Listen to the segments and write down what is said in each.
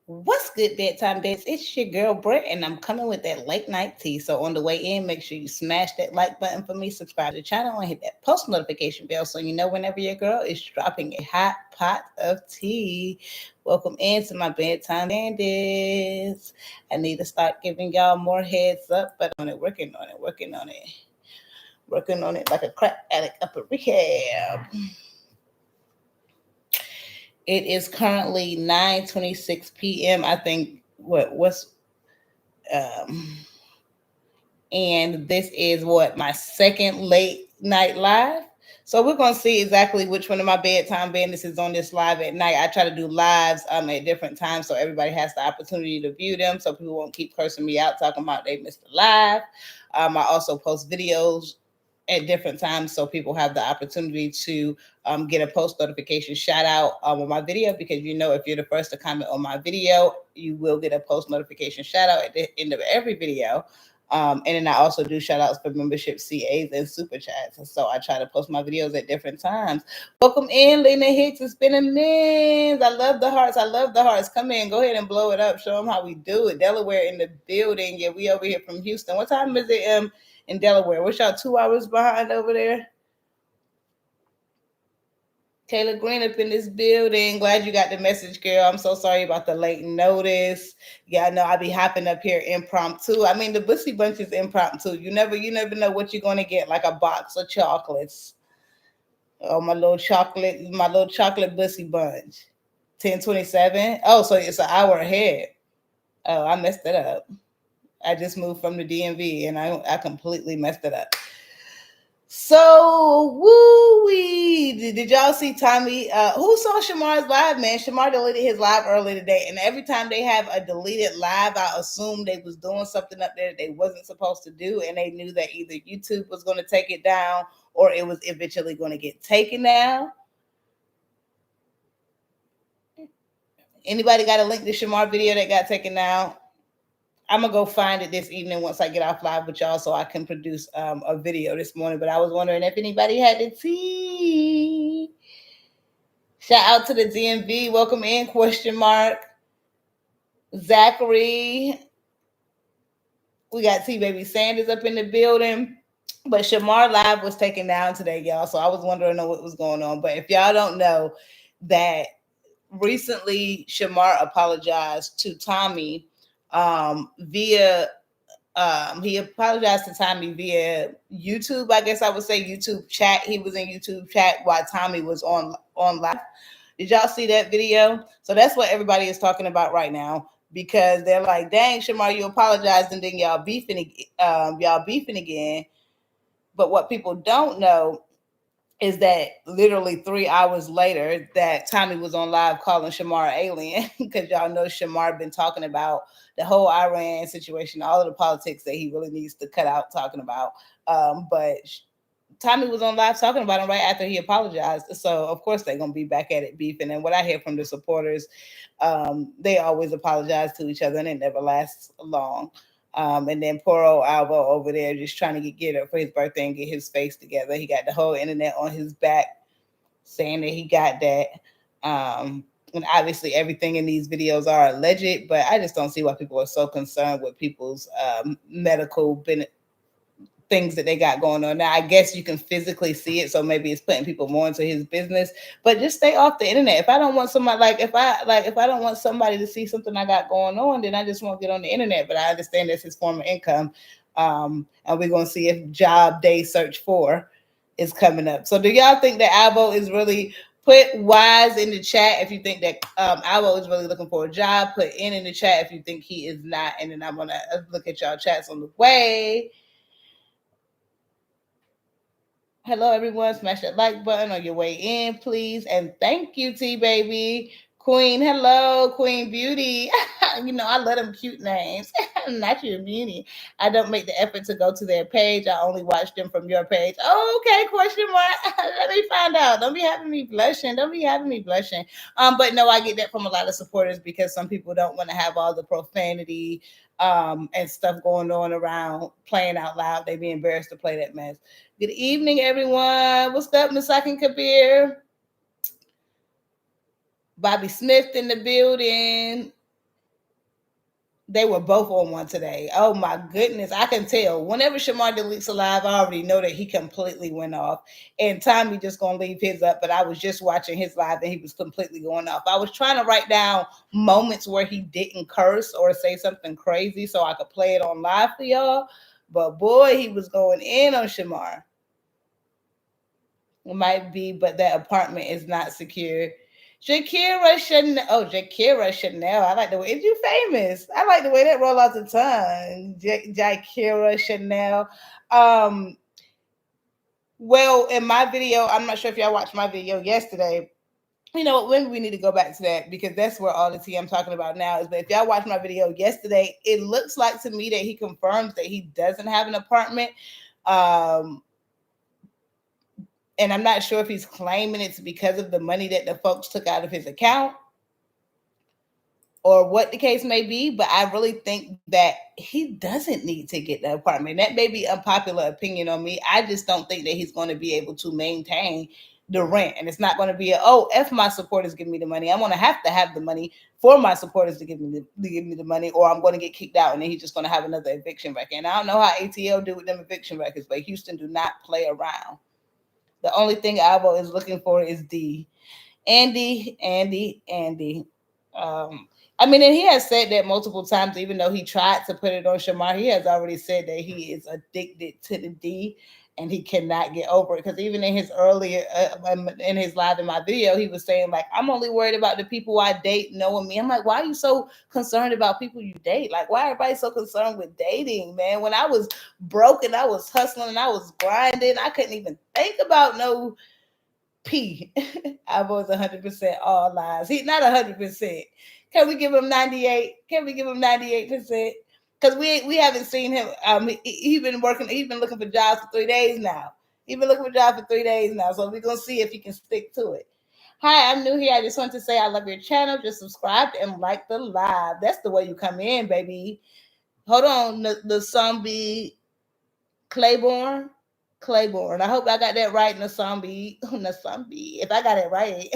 What's good, bedtime beds? It's your girl Brett, and I'm coming with that late night tea. So on the way in, make sure you smash that like button for me, subscribe to the channel, and hit that post notification bell so you know whenever your girl is dropping a hot pot of tea. Welcome into my bedtime bandits. I need to start giving y'all more heads up, but on it, working on it like a crack addict up a rehab. It is currently 9:26 p.m. I think what's um and this is what my second late night live. So we're gonna see exactly which one of my bedtime bandits is on this live at night. I try to do lives at different times so everybody has the opportunity to view them, so people won't keep cursing me out talking about they missed the live. I also post videos at different times so people have the opportunity to get a post notification shout out on my video, because if you're the first to comment on my video, you will get a post notification shout out at the end of every video. And then I also do shout outs for membership CAs and super chats. And so I try to post my videos at different times. Welcome in, Lena Hicks. It's been a minute. I love the hearts. Come in. Go ahead and blow it up. Show them how we do it. Delaware in the building. Yeah, we over here from Houston. What time is it in Delaware? What's y'all 2 hours behind over there? Kayla Green up in this building. Glad you got the message, girl. I'm so sorry about the late notice. Yeah, I know I be hopping up here impromptu. I mean, the Bussy Bunch is impromptu. You never know what you're gonna get, like a box of chocolates. Oh, my little chocolate Bussy Bunch. 10:27. Oh, so it's an hour ahead. Oh, I messed it up. I just moved from the DMV and I completely messed it up. So, woo-wee. Did y'all see Tommy? Who saw Shamar's live, man? Shamar deleted his live early today. And every time they have a deleted live, I assume they was doing something up there that they wasn't supposed to do. And they knew that either YouTube was going to take it down or it was eventually going to get taken down. Anybody got a link to Shamar video that got taken down? I'm gonna go find it this evening once I get off live with y'all, so I can produce a video this morning. But I was wondering if anybody had the tea. Shout out to the DMV. Welcome in? ? Zachary. We got T Baby Sanders up in the building. But Shamar live was taken down today, y'all. So I was wondering what was going on. But if y'all don't know that recently Shamar apologized to Tommy via he apologized to Tommy via YouTube. I guess I would say YouTube chat. He was in YouTube chat while Tommy was on live. Did y'all see that video? So that's what everybody is talking about right now, because they're like, "Dang, Shamar, you apologized, and then y'all beefing again." But what people don't know is that literally 3 hours later that Tommy was on live calling Shamar an alien, because y'all know Shamar been talking about the whole Iran situation, all of the politics that he really needs to cut out talking about. But Tommy was on live talking about him right after he apologized. So of course they're going to be back at it beefing. And what I hear from the supporters, they always apologize to each other and it never lasts long. And then poor old Alvo over there just trying to get up for his birthday and get his face together. He got the whole internet on his back saying that he got that. And obviously everything in these videos are alleged, but I just don't see why people are so concerned with people's medical things that they got going on. Now, I guess you can physically see it, so maybe it's putting people more into his business, but just stay off the internet. If I don't want somebody, if I don't want somebody to see something I got going on, then I just won't get on the internet. But I understand that's his form of income. And we're going to see if job day search 4 is coming up. So do y'all think that Alvo is really, put wise in the chat if you think that Alvo is really looking for a job. Put in the chat if you think he is not. And then I'm going to look at y'all chats on the way. Hello, everyone. Smash that like button on your way in, please. And thank you, T-Baby. Queen, hello, Queen Beauty. I love them cute names. Not your beauty. I don't make the effort to go to their page. I only watch them from your page. Oh, okay, question mark. Let me find out. Don't be having me blushing. But no, I get that from a lot of supporters, because some people don't want to have all the profanity and stuff going on around playing out loud. They be embarrassed to play that mess. Good evening, everyone. What's up, Masakin Kabir? Bobby Smith in the building. They were both on one today. Oh my goodness. I can tell. Whenever Shamar deletes a live, I already know that he completely went off. And Tommy just gonna leave his up, but I was just watching his live and he was completely going off. I was trying to write down moments where he didn't curse or say something crazy so I could play it on live for y'all. But boy, he was going in on Shamar. It might be, but that apartment is not secure. Jakira Chanel. Oh, Jakira Chanel. I like the way. Is you famous? I like the way that roll off the tongue. Jakira Chanel. Um, well, in my video, I'm not sure if y'all watched my video yesterday. You know what? Maybe we need to go back to that because that's where all the tea I'm talking about now is. But if y'all watched my video yesterday, it looks like to me that he confirms that he doesn't have an apartment. And I'm not sure if he's claiming it's because of the money that the folks took out of his account or what the case may be, but I really think that he doesn't need to get the apartment. That may be unpopular opinion on me. I just don't think that he's going to be able to maintain the rent. And it's not going to be F my supporters give me the money. I'm going to have the money for my supporters to give me the money, or I'm going to get kicked out and then he's just going to have another eviction record. And I don't know how ATL do with them eviction records, but Houston do not play around. The only thing Alvo is looking for is D. Andy. I mean, and he has said that multiple times, even though he tried to put it on Shamar, he has already said that he is addicted to the D and he cannot get over it. Because even in his earlier, in his live in my video, he was saying, like, I'm only worried about the people I date knowing me. I'm like, why are you so concerned about people you date? Like, why everybody so concerned with dating, man? When I was broken, I was hustling and I was grinding. I couldn't even think about no P. I was 100% all lies. He's not 100%. Can we give him 98? Can we give him 98%? Because we haven't seen him. He's been working. He's been looking for jobs for 3 days now. He's been looking for jobs for 3 days now. So we're gonna see if he can stick to it. Hi, I'm new here. I just want to say I love your channel. Just subscribe and like the live. That's the way you come in, baby. Hold on, the zombie Claiborne. I hope I got that right, Nasambi. If I got it right.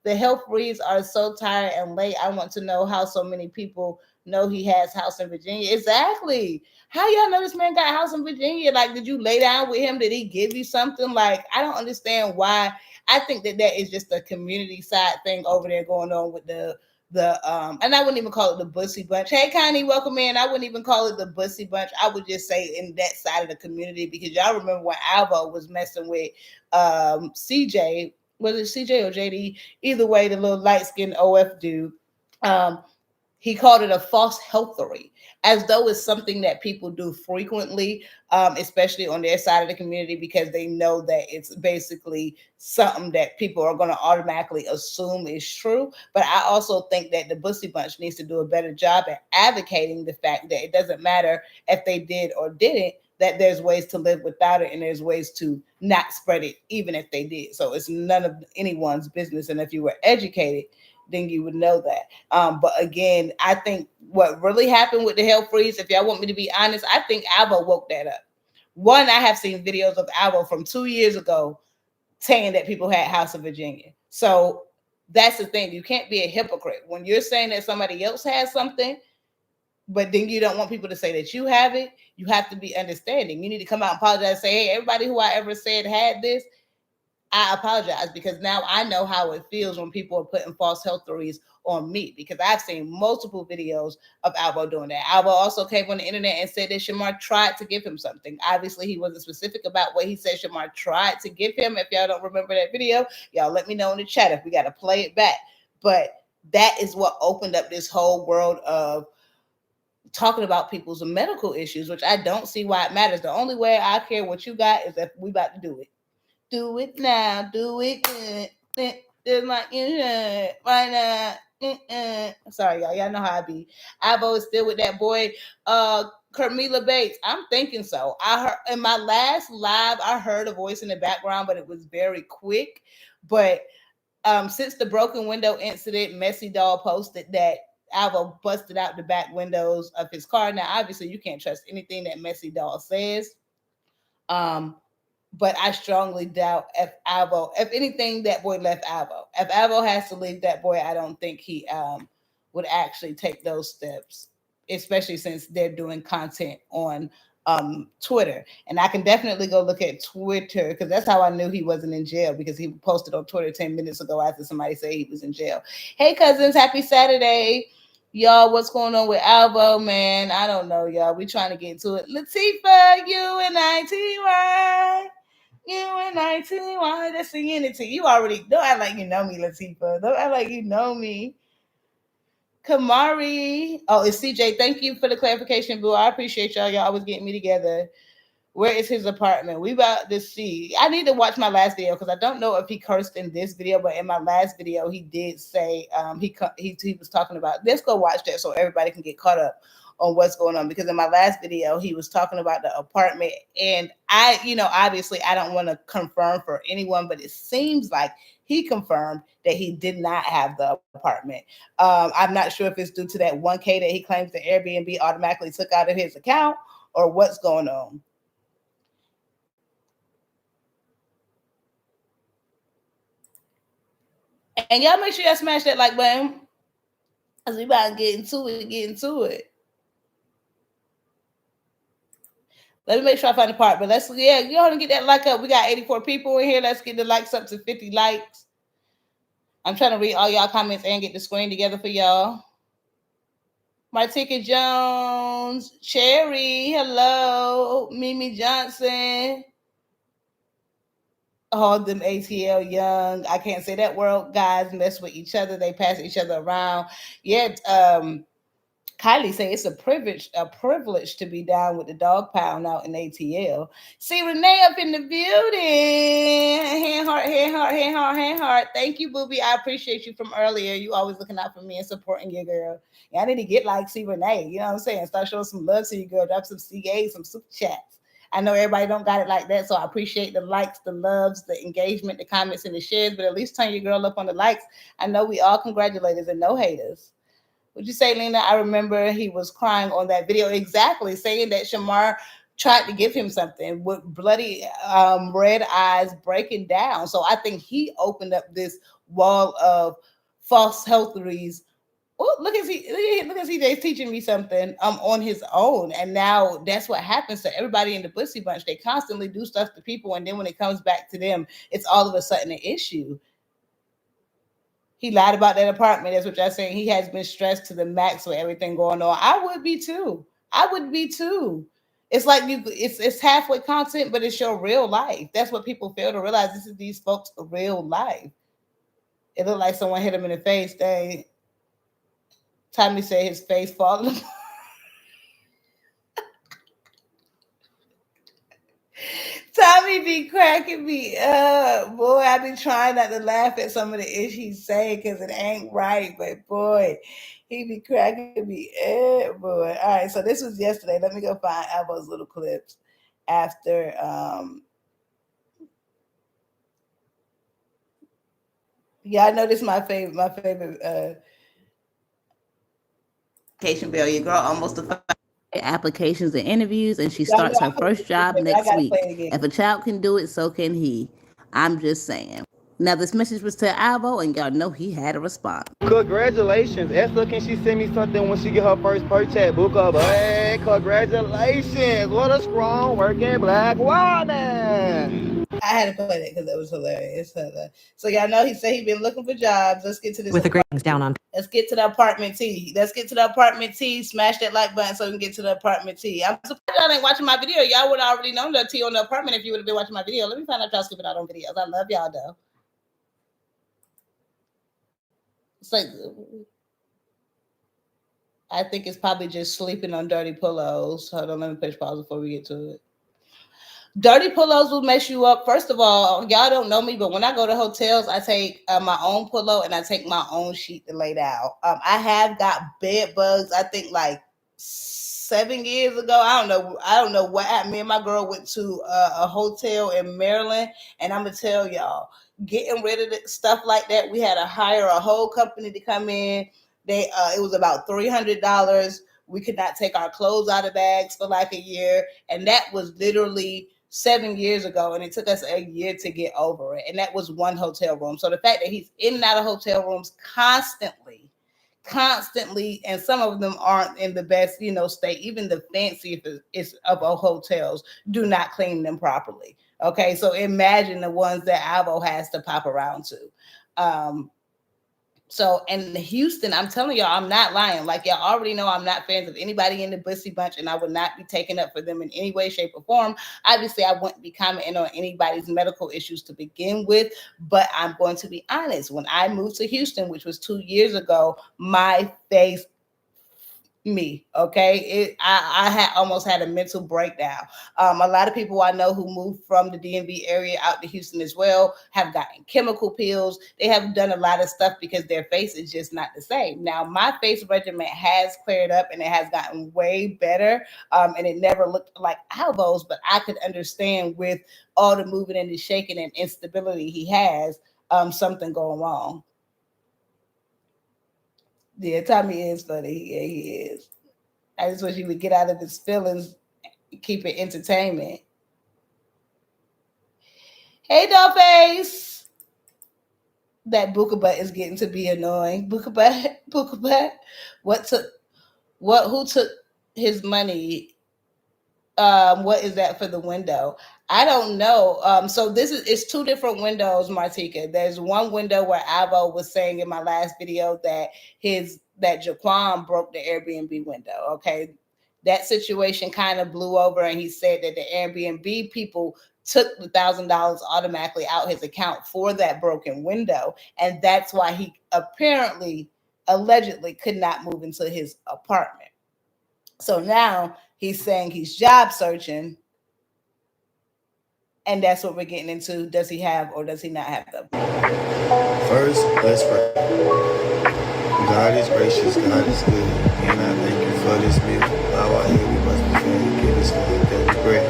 The health reads are so tired and late. I want to know how so many people know he has house in Virginia. Exactly. How y'all know this man got a house in Virginia? Like, did you lay down with him? Did he give you something? Like, I don't understand why. I think that is just a community side thing over there going on with the and I wouldn't even call it the Bussy Bunch. Hey Connie, welcome in. I wouldn't even call it the Bussy Bunch. I would just say in that side of the community, because y'all remember when Alvo was messing with CJ, was it CJ or JD? Either way, the little light-skinned OF dude. He called it a false healthery, as though it's something that people do frequently, especially on their side of the community, because they know that it's basically something that people are going to automatically assume is true. But I also think that the Bussy Bunch needs to do a better job at advocating the fact that it doesn't matter if they did or didn't, that there's ways to live without it and there's ways to not spread it, even if they did. So it's none of anyone's business. And if you were educated, then you would know that. But again, I think what really happened with the health freeze, if y'all want me to be honest, I think Alvo woke that up. One, I have seen videos of Alvo from 2 years ago saying that people had house in Virginia. So that's the thing. You can't be a hypocrite. When you're saying that somebody else has something, but then you don't want people to say that you have it, you have to be understanding. You need to come out and apologize and say, hey, everybody who I ever said had this, I apologize, because now I know how it feels when people are putting false health theories on me, because I've seen multiple videos of Alvo doing that. Alvo also came on the internet and said that Shamar tried to give him something. Obviously, he wasn't specific about what he said Shamar tried to give him. If y'all don't remember that video, y'all let me know in the chat if we got to play it back. But that is what opened up this whole world of talking about people's medical issues, which I don't see why it matters. The only way I care what you got is if we about to do it. Do it now. Do it. Just like right now. Sorry, y'all. Y'all know how I be. Alvo is still with that boy, Carmela Bates. I'm thinking so. I heard in my last live, I heard a voice in the background, but it was very quick. But since the broken window incident, Messy Doll posted that Alvo busted out the back windows of his car. Now, obviously, you can't trust anything that Messy Doll says. But I strongly doubt if anything, that boy left Alvo. If Alvo has to leave that boy, I don't think he would actually take those steps. especially since they're doing content on Twitter. And I can definitely go look at Twitter because that's how I knew he wasn't in jail, because he posted on Twitter 10 minutes ago after somebody said he was in jail. Hey cousins, happy Saturday. Y'all, what's going on with Alvo, man? I don't know, y'all. We trying to get into it. Latifah, UNITY. UNITY. That's the unity. You already don't act like you know me, Latifah. Don't act like you know me. Kamari. Oh, it's CJ. Thank you for the clarification, boo. I appreciate y'all. Y'all always getting me together. Where is his apartment? We about to see. I need to watch my last video because I don't know if he cursed in this video, but in my last video he did say he was talking about. Let's go watch that so everybody can get caught up on what's going on, because in my last video he was talking about the apartment, and I, obviously I don't want to confirm for anyone, but it seems like he confirmed that he did not have the apartment. I'm not sure if it's due to that 1K that he claims the Airbnb automatically took out of his account or what's going on. And y'all make sure y'all smash that like button, because we about to get into it. Let me make sure I find the part, but go ahead and get that like up. We got 84 people in here. Let's get the likes up to 50 likes. I'm trying to read all y'all comments and get the screen together for y'all. Martika Jones, Cherry, hello. Mimi Johnson. All them ATL Young. I can't say that word. Guys mess with each other. They pass each other around. Yet, Kylie say it's a privilege to be down with the dog pound out in ATL. See Renee up in the building. Hand heart. Thank you, Booby. I appreciate you from earlier. You always looking out for me and supporting your girl. Yeah, I need to get like see Renee. You know what I'm saying? Start showing some love to your girl. Drop some CAs, some super chats. I know everybody don't got it like that, so I appreciate the likes, the loves, the engagement, the comments, and the shares. But at least turn your girl up on the likes. I know we all congratulators and no haters. Would you say, Lena? I remember he was crying on that video. Exactly, saying that Shamar tried to give him something with bloody red eyes, breaking down. So I think he opened up this wall of false health theories. Oh, look at CJ's teaching me something on his own. And now that's what happens to everybody in the Bussy Bunch. They constantly do stuff to people, and then when it comes back to them, it's all of a sudden an issue. He lied about that apartment. That's what y'all saying. He has been stressed to the max with everything going on. I would be too. It's like it's halfway content, but it's your real life. That's what people fail to realize. This is these folks' real life. It looked like someone hit him in the face. Tommy said his face falling apart. Tommy be cracking me up. Boy, I be trying not to laugh at some of the ish he's saying because it ain't right. But boy, he be cracking me up, boy. All right, so this was yesterday. Let me go find Alvo's little clips after I know this is my favorite application bill. Your girl almost applications and interviews, and she starts her first job next week. If a child can do it, so can he. I'm just saying. Now this message was to Alvo, and y'all know he had a response. Congratulations. Esther, can she send me something when she get her first purchase? Book up. Hey, congratulations. What a strong working black woman. I had to play that because it was hilarious. So y'all know he said he been looking for jobs. Let's get to this. With the greetings down on. Let's get to the apartment T. Smash that like button so we can get to the apartment T. I'm surprised y'all ain't watching my video. Y'all would have already known the T on the apartment if you would have been watching my video. Let me find out y'all skipping out on videos. I love y'all though. It's like, I think it's probably just sleeping on dirty pillows. Hold on, let me push pause before we get to it. Dirty pillows will mess you up. First of all, y'all don't know me, but when I go to hotels, I take my own pillow and I take my own sheet to lay down. I have got bed bugs. I think like 7 years ago. I don't know what happened. Me and my girl went to a hotel in Maryland, and I'm gonna tell y'all, getting rid of stuff like that, we had to hire a whole company to come in. It was about $300. We could not take our clothes out of bags for like a year, and that was literally 7 years ago, and it took us a year to get over it. And that was one hotel room. So the fact that he's in and out of hotel rooms constantly, constantly, and some of them aren't in the best, state. Even the fancy of hotels do not clean them properly. Okay, so imagine the ones that Alvo has to pop around to. So in Houston, I'm telling y'all, I'm not lying. Like y'all already know, I'm not fans of anybody in the Bussy Bunch, and I would not be taking up for them in any way, shape, or form. Obviously, I wouldn't be commenting on anybody's medical issues to begin with, but I'm going to be honest. When I moved to Houston, which was 2 years ago, my face me. Okay, I had almost had a mental breakdown. A lot of people I know who moved from the DMV area out to Houston as well have gotten chemical peels. They have done a lot of stuff because their face is just not the same. Now my face regimen has cleared up and it has gotten way better, and it never looked like Alvo's, but I could understand with all the moving and the shaking and instability he has, something going wrong. Yeah, Tommy is funny. Yeah, he is. I just wish he would get out of his feelings, keep it entertainment. Hey, Dollface. That Booker Butt is getting to be annoying. Booker Butt. Who took his money? What is that for the window? I don't know. So it's two different windows, Martika. There's one window where Alvo was saying in my last video that Jaquan broke the Airbnb window. Okay. That situation kind of blew over, and he said that the Airbnb people took the $1,000 automatically out his account for that broken window. And that's why he allegedly could not move into his apartment. So now he's saying he's job searching, and that's what we're getting into. Does he have or does he not have them? First, let's pray. God is gracious, God is good, and I thank you for this meal. Bow our head, we must be fed. Give us food that we pray.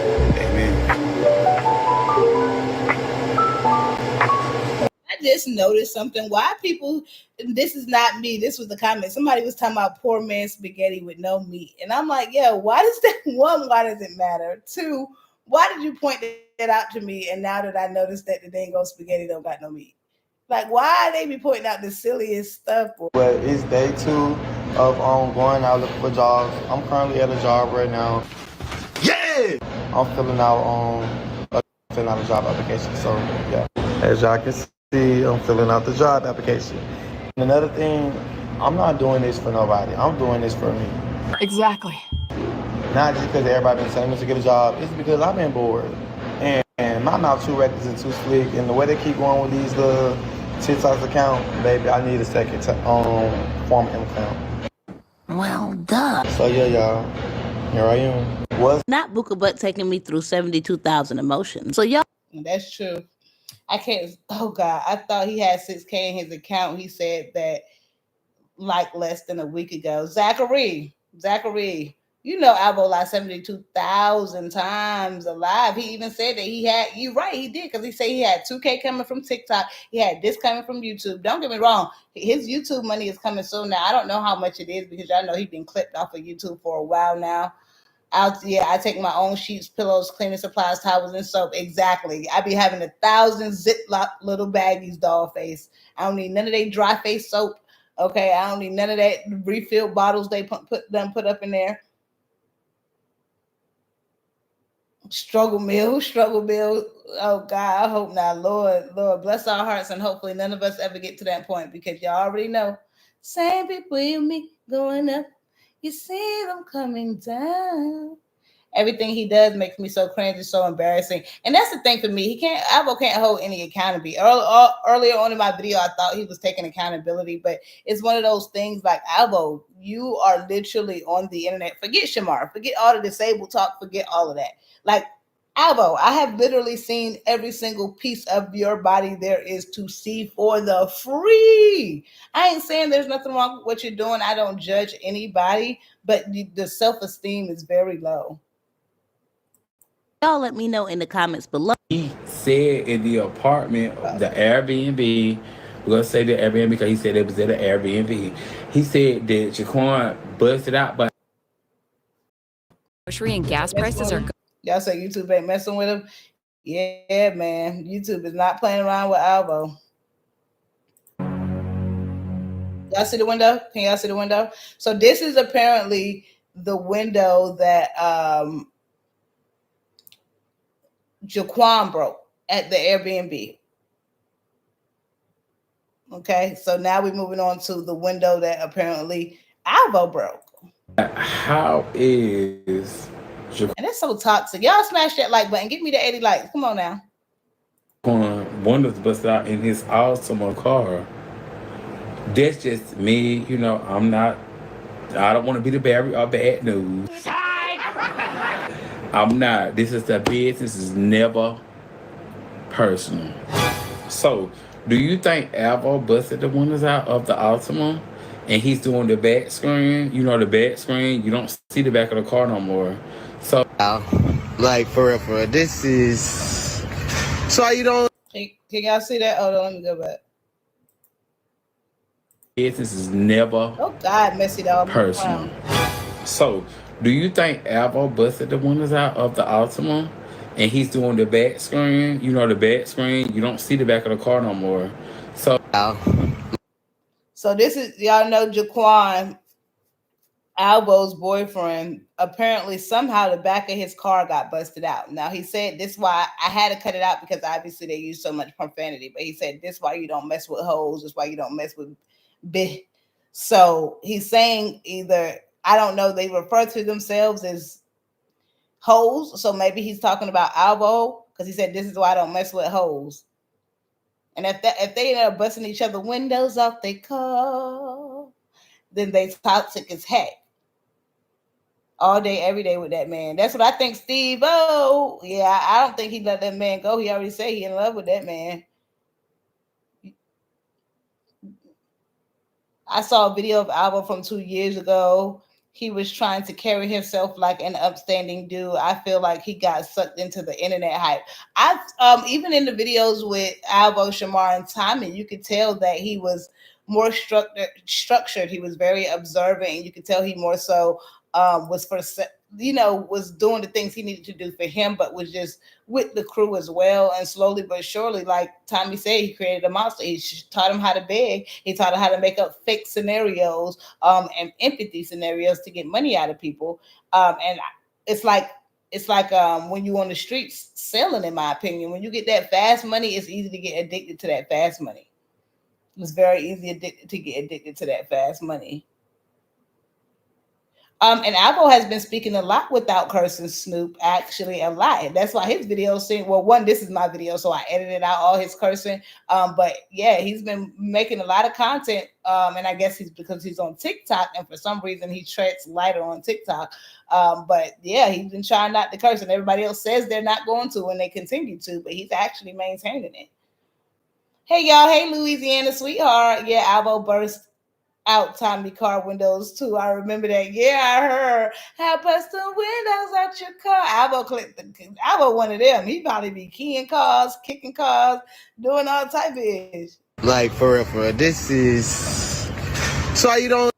Amen. I just noticed something. Why people, this is not me, this was the comment. Somebody was talking about poor man spaghetti with no meat. And I'm like, yeah, why does that, one, why does it matter? Two, why did you point that out to me? And now that I noticed that the dang old spaghetti don't got no meat. Like, why they be pointing out the silliest stuff? Well, it's day 2 of going out looking for jobs. I'm currently at a job right now. Yeah! I'm filling out a job application. So, yeah. As y'all can see, I'm filling out the job application. And another thing, I'm not doing this for nobody. I'm doing this for me. Exactly. Not just because everybody been telling me to get a job. It's because I've been bored. And my mouth too reckless and too slick. And the way they keep going with these little TikTok's account, baby, I need a second form account. Well, duh. So yeah, y'all, here I am. What's not Booker Butt taking me through 72,000 emotions. So y'all. That's true. I can't. Oh God, I thought he had 6K in his account. He said that like less than a week ago. Zachary, you know Alvo like 72,000 times alive. He even said that he had, you're right, he did, because he said he had 2K coming from TikTok. He had this coming from YouTube. Don't get me wrong. His YouTube money is coming soon now. I don't know how much it is because y'all know he's been clipped off of YouTube for a while now. I take my own sheets, pillows, cleaning supplies, towels, and soap. Exactly. I be having 1,000 Ziploc little baggies, Dollface. I don't need none of that dry face soap. Okay, I don't need none of that refill bottles they put up in there. Struggle meal. Oh God, I hope not. Lord, bless our hearts, and hopefully none of us ever get to that point, because y'all already know. Same people with me going up. You see them coming down. Everything he does makes me so cringe, so embarrassing. And that's the thing for me. Alvo can't hold any accountability. Earlier on in my video, I thought he was taking accountability, but it's one of those things like, Alvo, you are literally on the internet. Forget Shamar. Forget all the disabled talk. Forget all of that. Like, Alvo, I have literally seen every single piece of your body there is to see for the free. I ain't saying there's nothing wrong with what you're doing. I don't judge anybody, but the self-esteem is very low. Y'all let me know in the comments below. He said in the apartment, the Airbnb, we're going to say the Airbnb because he said it was at an Airbnb. He said that Jaquan busted out by grocery and gas prices are. Y'all say YouTube ain't messing with him? Yeah, man. YouTube is not playing around with Alvo. Y'all see the window? Can y'all see the window? So this is apparently the window that Jaquan broke at the Airbnb. Okay, so now we're moving on to the window that apparently Alvo broke. How is And it's so toxic. Y'all smash that like button. Give me the 80 likes. Come on now. Windows busted out in his awesome car? That's just me. You know, I don't want to be the bearer of bad news. I'm not. This is the business. Is never personal. So, do you think Alvo busted the windows out of the Altima and he's doing the back screen? You know, the back screen, you don't see the back of the car no more. So, like, for real, this is... So you don't... Can y'all see that? Hold on, let me go back. business is never Oh, God, messy dog. personal. So, do you think Alvo busted the windows out of the Altima and he's doing the back screen? You know, the back screen, you don't see the back of the car no more. So this is, y'all know Jaquan, Alvo's boyfriend. Apparently, somehow the back of his car got busted out. Now, he said this why I had to cut it out because obviously they use so much profanity. But he said this why you don't mess with hoes. This why you don't mess with bitch. So he's saying either, I don't know, they refer to themselves as hoes. So maybe he's talking about Alvo because he said this is why I don't mess with hoes. And if they end up busting each other windows off their car, then they toxic as heck. All day, every day with that man. That's what I think, Steve. Oh, yeah, I don't think he let that man go. He already said he in love with that man. I saw a video of Alvo from 2 years ago. He was trying to carry himself like an upstanding dude. I feel like he got sucked into the internet hype. Even in the videos with Alvo, Shamar, and Tommy, you could tell that he was more structured. He was very observant, and you could tell he more so was was doing the things he needed to do for him, but was just with the crew as well. And slowly but surely, like Tommy said, he created a monster. He taught him how to beg. He taught him how to make up fake scenarios and empathy scenarios to get money out of people. And it's like when you on the streets selling, in my opinion, when you get that fast money, it's easy to get addicted to that fast money. It's very easy to get addicted to that fast money. And Alvo has been speaking a lot without cursing Snoop, actually a lot. That's why his videos seem, well, one, this is my video, so I edited out all his cursing. But yeah, he's been making a lot of content. And I guess because he's on TikTok, and for some reason he treads lighter on TikTok. But yeah, he's been trying not to curse, and everybody else says they're not going to, and they continue to, but he's actually maintaining it. Hey, y'all. Hey, Louisiana sweetheart. Yeah, Alvo burst out Tommy car windows too. I remember that. Yeah, I heard how bust the windows out your car. Alvo one of them. He probably be keying cars, kicking cars, doing all type of ish. Like, for real, this is... So you don't...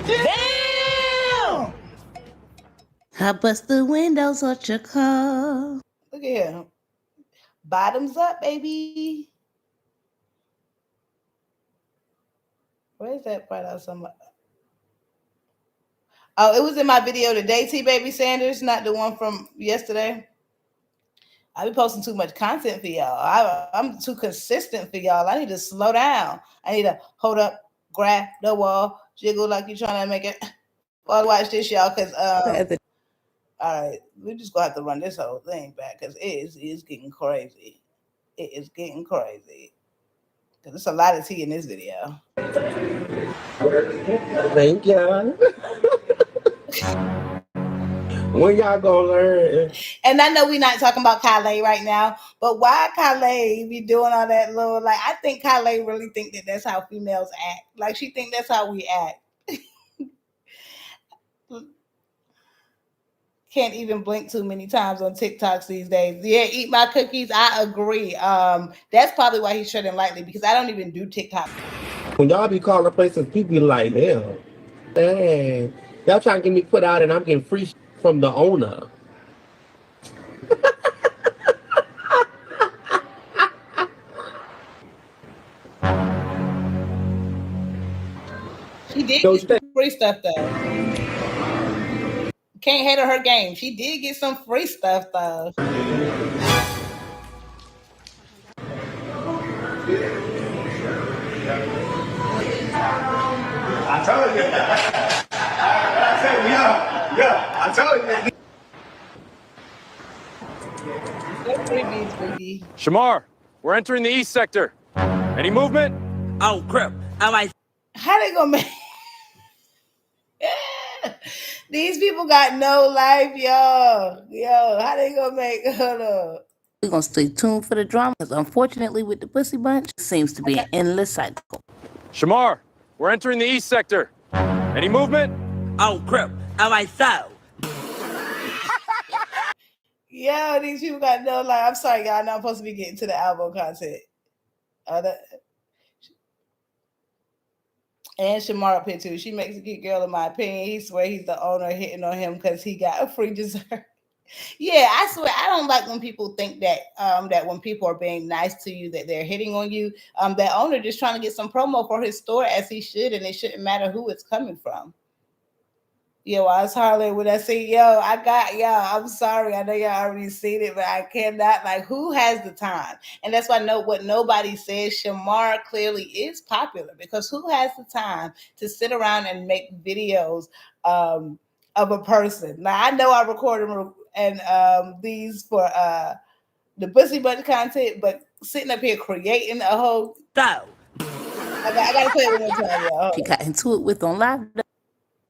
Damn! I bust the windows out your car. Look at him. Bottoms up, baby. Where's that part out somewhere? Oh, it was in my video today, T Baby Sanders, not the one from yesterday. I be posting too much content for y'all. I'm too consistent for y'all. I need to slow down. I need to hold up, grab the wall, jiggle like you're trying to make it. Well, watch this, y'all, because all right, we just gonna have to run this whole thing back because it is getting crazy. It is getting crazy. Because there's a lot of tea in this video. Thank y'all. When y'all gonna learn? And I know we're not talking about Kale right now, but why Kale be doing all that little, like, I think Kale really think that that's how females act. Like, she think that's how we act. Can't even blink too many times on TikToks these days. Yeah, eat my cookies. I agree. That's probably why he's treading lightly, because I don't even do TikTok. When y'all be calling places, people be like, dang, y'all trying to get me put out and I'm getting free from the owner. She did So get some free stuff though. Can't hate on her game. She did get some free stuff though. I told you. I said, yeah, I told you. Shamar, we're entering the east sector. Any movement? Oh crap! I'm like, how they gonna make? These people got no life, y'all. Yo, how they gonna make? Hold on. We're gonna stay tuned for the drama because unfortunately with the pussy bunch, it seems to be an endless cycle. Shamar, we're entering the east sector. Any movement? oh crap! I'm like, so. Yo, these people got no life. I'm sorry, y'all. I'm not supposed to be getting to the album content. And Shamar up here too. She makes a cute girl in my opinion. He swear he's the owner hitting on him because he got a free dessert. Yeah, I swear I don't like when people think that that when people are being nice to you that they're hitting on you. That owner just trying to get some promo for his store as he should, and it shouldn't matter who it's coming from. Yo, I was hollering when I say, yo, I got y'all. I'm sorry. I know y'all already seen it, but I cannot. Like, who has the time? And that's why what nobody says. Shamar clearly is popular because who has the time to sit around and make videos of a person? Now, I know I recorded and these for the pussy butt content, but sitting up here creating a whole. So. I gotta play it one more time, y'all. She got into it with on live.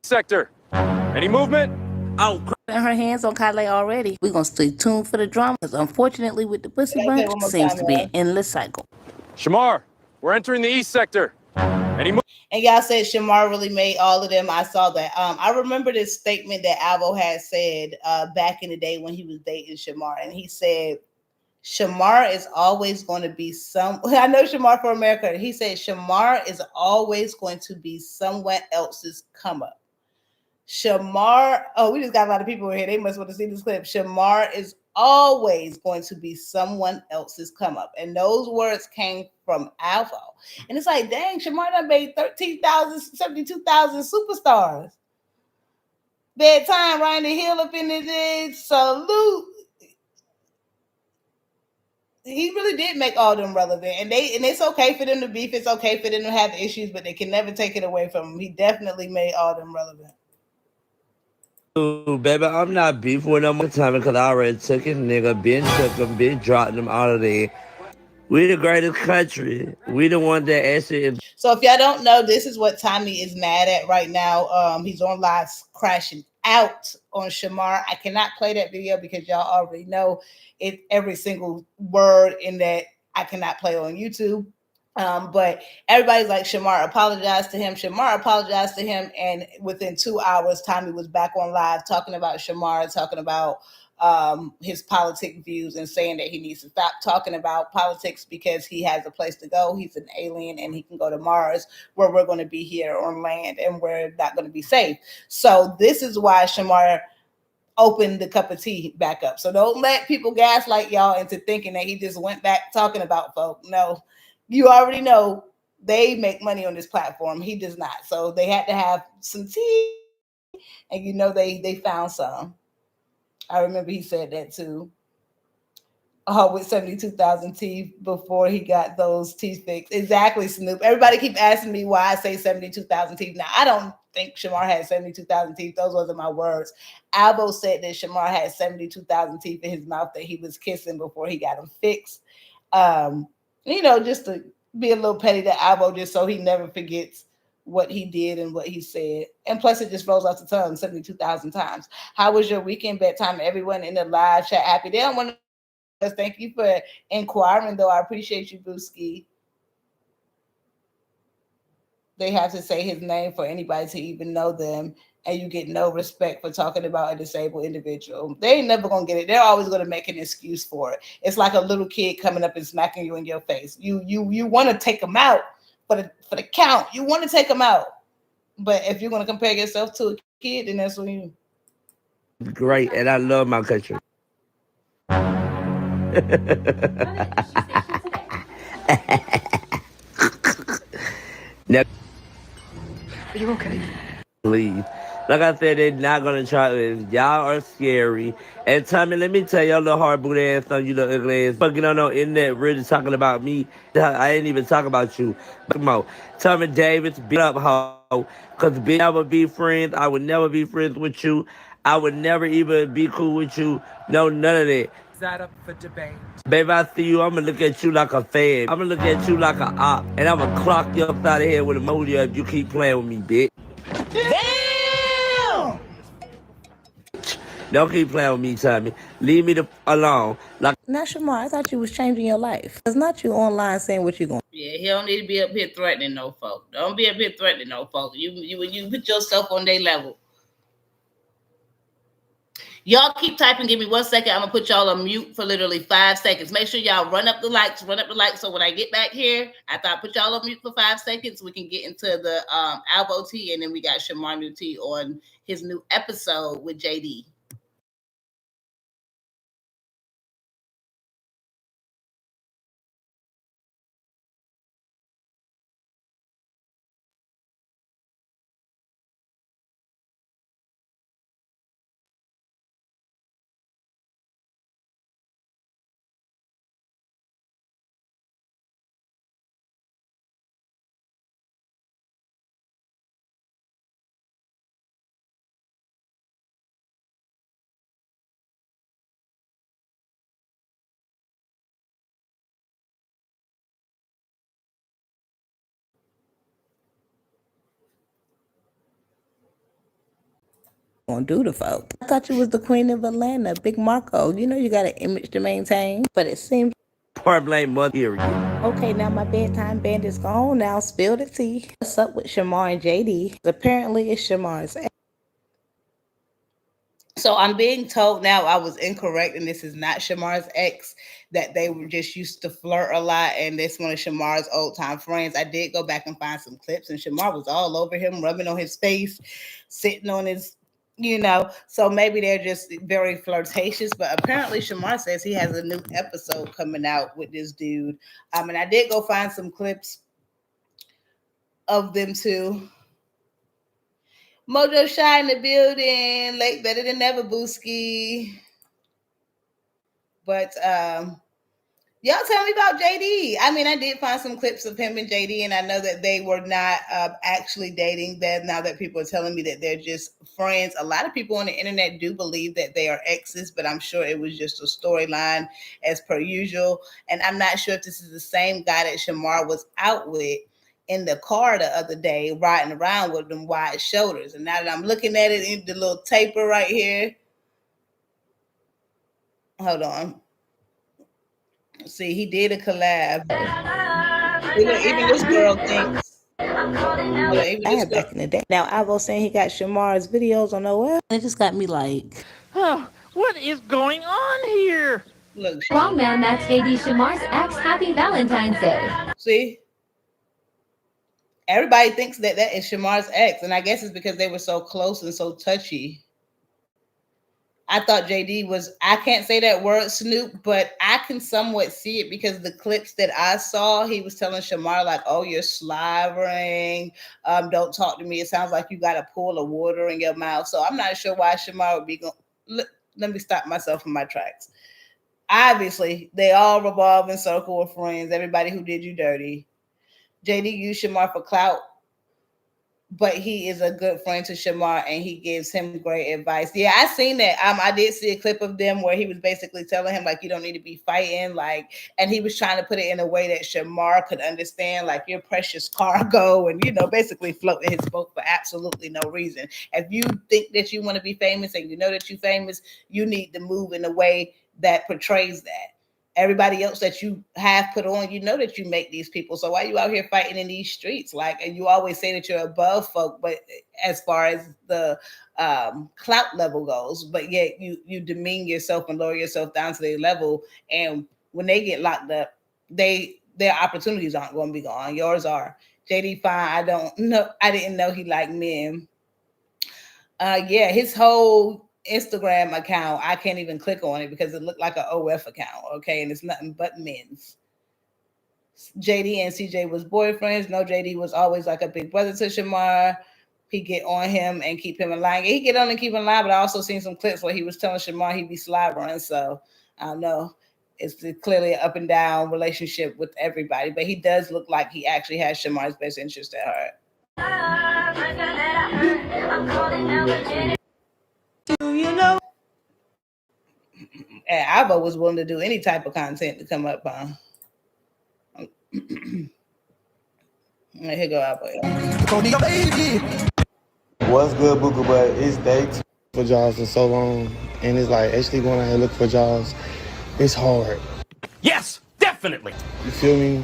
Sector. Any movement? Oh crap! Her hands on Kylie already. We're gonna stay tuned for the drama because unfortunately with the pussy bunch, it seems to be an endless cycle. Shamar, we're entering the east sector. Any movement? And y'all said Shamar really made all of them. I saw that. I remember this statement that Alvo had said back in the day when he was dating Shamar, and he said, Shamar is always going to be I know Shamar for America. He said Shamar is always going to be someone else's come up. Shamar, we just got a lot of people in here. They must want to see this clip. Shamar is always going to be someone else's come up. And those words came from Alvo. And it's like, dang, Shamar done made 72,000 superstars. BedTime, Ryan the Hill up in the salute. He really did make all them relevant. And it's okay for them to beef. It's okay for them to have issues, but they can never take it away from him. He definitely made all them relevant. Ooh, baby, I'm not beefing with them time because I already took it, nigga. Been took them, been dropped them out of there. We the greatest country. We the one that actually. So if y'all don't know, this is what Tommy is mad at right now. He's on live crashing out on Shamar. I cannot play that video because y'all already know it. Every single word in that I cannot play on YouTube. But everybody's like, Shamar apologized to him. Shamar apologized to him. And within 2 hours, Tommy was back on live talking about Shamar, talking about his politic views and saying that he needs to stop talking about politics because he has a place to go. He's an alien and he can go to Mars where we're going to be here on land and we're not going to be safe. So this is why Shamar opened the cup of tea back up. So don't let people gaslight y'all into thinking that he just went back talking about folk. No. You already know they make money on this platform. He does not. So they had to have some tea. And you know they found some. I remember he said that too. With 72,000 teeth before he got those teeth fixed. Exactly, Snoop. Everybody keep asking me why I say 72,000 teeth. Now, I don't think Shamar had 72,000 teeth. Those wasn't my words. Alvo said that Shamar had 72,000 teeth in his mouth that he was kissing before he got them fixed. Just to be a little petty to Alvo, just so he never forgets what he did and what he said. And plus, it just rolls off the tongue 72,000 times. How was your weekend? BedTime, everyone in the live chat. Happy. They don't want to thank you for inquiring, though. I appreciate you, Booski. They have to say his name for anybody to even know them. And you get no respect for talking about a disabled individual. They ain't never gonna get it. They're always gonna make an excuse for it. It's like a little kid coming up and smacking you in your face. You want to take them out for the count. You want to take them out, but if you're gonna compare yourself to a kid, then that's what you. Great, and I love my country. I Are you okay? Please. Like I said, they're not gonna try this. Y'all are scary. And Tommy, let me tell y'all little hard boot ass something, you little ugly ass. Fucking on no internet really talking about me. I ain't even talking about you. Come on. Tommy Davis, beat up hoe. Cause bitch, I would be friends. I would never be friends with you. I would never even be cool with you. No, none of that. Is that up for debate? Baby, I see you, I'ma look at you like a fan. I'ma look at you like a op. And I'ma clock you upside the head with a motor if you keep playing with me, bitch. Damn! Don't keep playing with me, Tommy. Leave me alone. Like Now, Shamar, I thought you was changing your life. It's not you online saying what you're going. Yeah, he don't need to be up here threatening no folk. Don't be up here threatening no folk. You put yourself on their level. Y'all keep typing. Give me 1 second. I'm gonna put y'all on mute for literally 5 seconds. Make sure y'all run up the likes. So when I get back here, I thought put y'all on mute for 5 seconds. We can get into the Alvo T, and then we got Shamar New T on his new episode with JD. Gonna do to folk. I thought you was the queen of Atlanta, Big Marco. You know you got an image to maintain, but it seems point blank mother period. Okay, now my bedtime band is gone. Now spill the tea. What's up with Shamar and JD? Apparently it's Shamar's ex. So I'm being told now I was incorrect, and this is not Shamar's ex, that they were just used to flirt a lot, and this one of Shamar's old time friends. I did go back and find some clips, and Shamar was all over him, rubbing on his face, sitting on his, so maybe they're just very flirtatious. But apparently Shamar says he has a new episode coming out with this dude. And I did go find some clips of them too. Mojo Shy in the building, late better than ever, Booski. But y'all tell me about JD. I mean, I did find some clips of him and JD, and I know that they were not actually dating. That now that people are telling me that they're just friends. A lot of people on the internet do believe that they are exes, but I'm sure it was just a storyline as per usual. And I'm not sure if this is the same guy that Shamar was out with in the car the other day, riding around with them wide shoulders. And now that I'm looking at it, in the little taper right here. Hold on. See, he did a collab. Even this girl thinks. Back in the day. Now, Alvo saying he got Shamar's videos on OL. It just got me like, Oh, what is going on here? Look, Wrong man, that's JD Shamar's ex. Happy Valentine's Day. See? Everybody thinks that is Shamar's ex, and I guess it's because they were so close and so touchy. I thought JD was, I can't say that word, Snoop, but I can somewhat see it because the clips that I saw, he was telling Shamar, like, oh, you're slavering. Don't talk to me. It sounds like you got a pool of water in your mouth. So I'm not sure why Shamar would be going. Let me stop myself in my tracks. Obviously, they all revolve in circle of friends, everybody who did you dirty. JD used Shamar for clout, but he is a good friend to Shamar, and he gives him great advice. Yeah, I seen that. I did see a clip of them where he was basically telling him, like, you don't need to be fighting, like, and he was trying to put it in a way that Shamar could understand, like, your precious cargo, and, basically floating his boat for absolutely no reason. If you think that you want to be famous and you know that you're famous, you need to move in a way that portrays that. Everybody else that you have put on, you know that you make these people. So why are you out here fighting in these streets? Like, and you always say that you're above folk, but as far as the clout level goes, but yet you demean yourself and lower yourself down to their level. And when they get locked up, their opportunities aren't going to be gone. Yours are. JD fine. I don't know. I didn't know he liked men. Yeah, his whole Instagram account, I can't even click on it because it looked like an OF account, okay? And it's nothing but men's. JD and CJ was boyfriends. No, JD was always like a big brother to Shamar. he get on him and keep him in line. He get on and keep him in line, but I also seen some clips where he was telling Shamar he'd be slobbering. So I don't know. It's clearly an up and down relationship with everybody, but he does look like he actually has Shamar's best interest at heart. Do you know? And Alvo was willing to do any type of content to come up on. Here go Alvo. What's good, Buka? But it's day 2 for jobs in so long, and it's like actually going out here looking for jobs. It's hard. Yes, definitely. You feel me?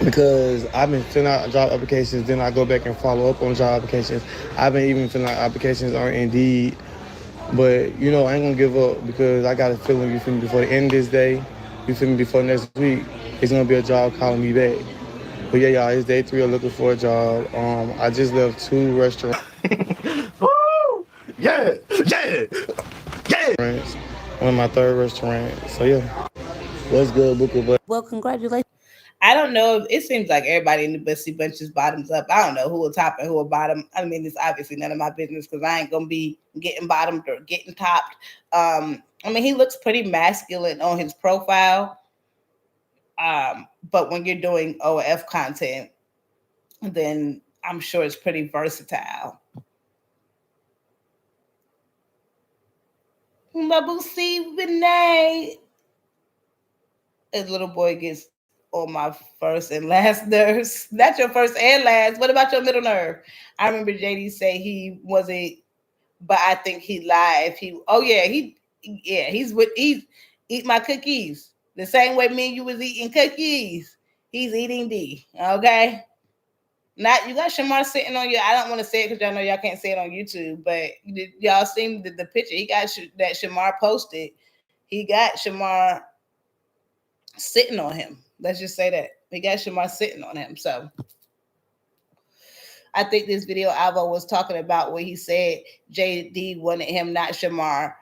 Because I've been filling out job applications, then I go back and follow up on job applications. I've been even filling out applications on Indeed. But, you know, I ain't gonna give up because I got a feeling, you feel me, before the end of this day, you feel me, before next week, it's gonna be a job calling me back. But yeah, y'all, it's day 3 of looking for a job. I just left 2 restaurants. Woo! Yeah! One of my 3rd restaurant. So yeah, what's good, Booker? But Well, congratulations. I don't know. It seems like everybody in the Bussy Bunch is bottoms up. I don't know who will top and who will bottom. I mean, it's obviously none of my business because I ain't gonna be getting bottomed or getting topped. I mean, he looks pretty masculine on his profile. But when you're doing OF content, then I'm sure it's pretty versatile. Mabusi Renee. His little boy gets on my first and last nerves. Not your first and last. What about your middle nerve? I remember JD say he wasn't, but I think he lied. He's eat my cookies. The same way me and you was eating cookies. He's eating D. Okay. Not you got Shamar sitting on you. I don't want to say it because y'all know y'all can't say it on YouTube, but y'all seen the picture he got that Shamar posted. He got Shamar sitting on him. Let's just say that. He got Shamar sitting on him. So I think this video Alvo was talking about where he said JD wanted him, not Shamar.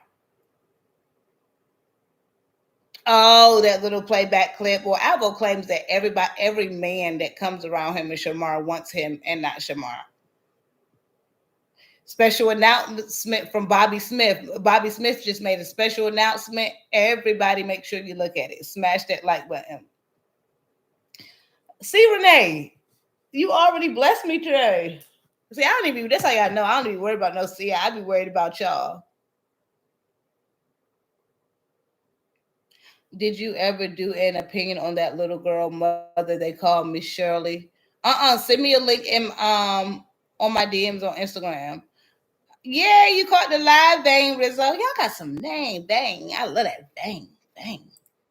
Oh, that little playback clip. Well, Alvo claims that every man that comes around him and Shamar wants him and not Shamar. Special announcement from Bobby Smith. Bobby Smith just made a special announcement. Everybody make sure you look at it. Smash that like button. See, Renee, you already blessed me today. See, I don't even, that's how y'all know I don't even worry about no CI. I be worried about y'all. Did you ever do an opinion on that little girl mother they call Miss Shirley? Send me a link in on my DMs on Instagram. Yeah, you caught the live bang, Rizzo. Y'all got some name bang. I love that bang.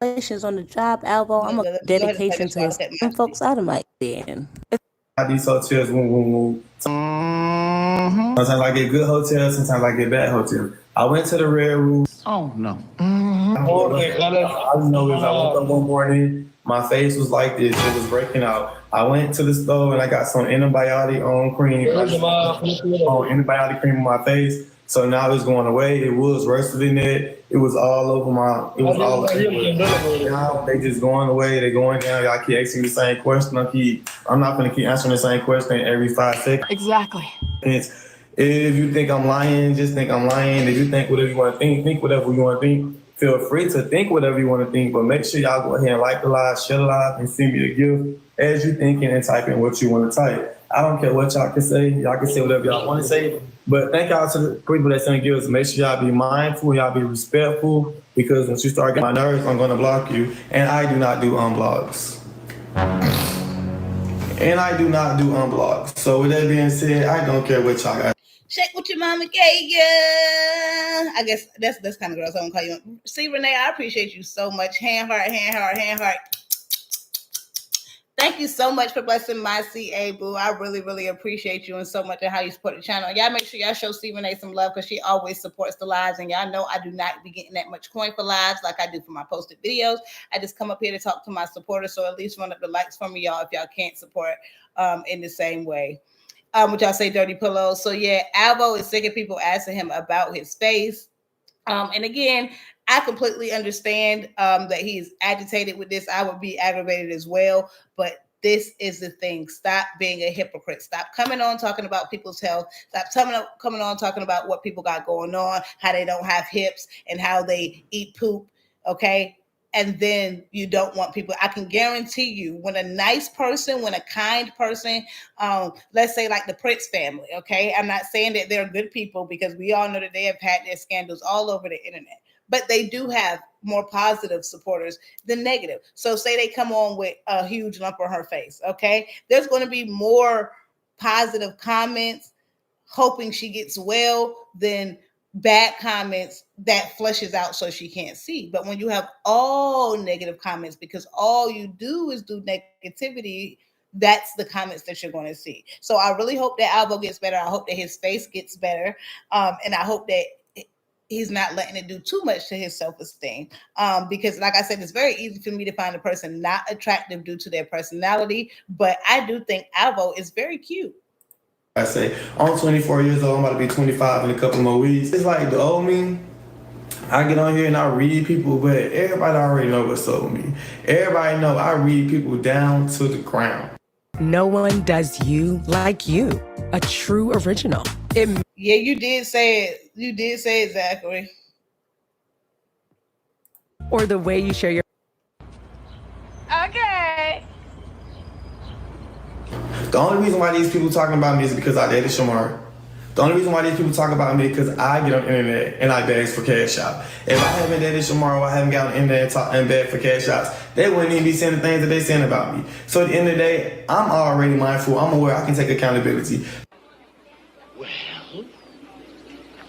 Congratulations on the job, Alvo. I'm a dedication to his folks out of my den. these hotels, woo. Sometimes I get good hotels, sometimes I get bad hotels. I went to the Red Roof. Oh no. I just know is I woke up one morning, my face was like this, it was breaking out. I went to the store and I got some antibiotic cream on my face. So now it's going away. It was worse than that. It was all over now they just going away. They're going down. Y'all keep asking the same question. I'm not gonna keep answering the same question every 5 seconds. Exactly. If you think I'm lying, just think I'm lying. If you think whatever you want to think whatever you want to think. Feel free to think whatever you want to think, but make sure y'all go ahead and like the live, share the live, and send me a gift as you thinking and typing what you want to type. I don't care what y'all can say. Y'all can say whatever y'all want to say. But thank y'all to the people that send gifts. Make sure y'all be mindful, y'all be respectful, because once you start getting my nerves, I'm going to block you. And I do not do unblocks. So with that being said, I don't care what y'all got. Shake what your mama gave you. I guess that's kind of girls I don't call you. See, Renee, I appreciate you so much. Hand heart. Thank you so much for blessing my CA, boo. I really, really appreciate you and so much and how you support the channel. Y'all make sure y'all show C Renee some love because she always supports the lives. And y'all know I do not be getting that much coin for lives like I do for my posted videos. I just come up here to talk to my supporters. So at least run up the likes for me, y'all, if y'all can't support in the same way. Which y'all say dirty pillows. So yeah, Alvo is sick of people asking him about his face. And again, I completely understand that he's agitated with this. I would be aggravated as well. But this is the thing. Stop being a hypocrite. Stop coming on talking about people's health. Stop coming on talking about what people got going on, how they don't have hips and how they eat poop, okay? And then you don't want people. I can guarantee you, when a nice person, when a kind person, let's say like the Prince family, okay? I'm not saying that they're good people, because we all know that they have had their scandals all over the internet. But they do have more positive supporters than negative. So say they come on with a huge lump on her face, okay? There's going to be more positive comments hoping she gets well than bad comments that flushes out so she can't see. But when you have all negative comments, because all you do is do negativity, that's the comments that you're going to see. So I really hope that Alvo gets better. I hope that his face gets better. And I hope that he's not letting it do too much to his self-esteem. Because like I said, it's very easy for me to find a person not attractive due to their personality. But I do think Alvo is very cute. I say, I'm 24 years old, I'm about to be 25 in a couple more weeks. It's like the old me, I get on here and I read people, but everybody already know what's up with me. Everybody know I read people down to the ground. No one does you like you. A true original. Yeah, you did say it. You did say it, Zachary. Or the way you share your... Okay. The only reason why these people talking about me is because I dated Shamar. The only reason why these people talk about me is because I get on the internet and I beg for cash out. If I haven't dated Shamar or I haven't got on the internet and begged for cash outs, they wouldn't even be saying the things that they saying about me. So at the end of the day, I'm already mindful. I'm aware I can take accountability. Well,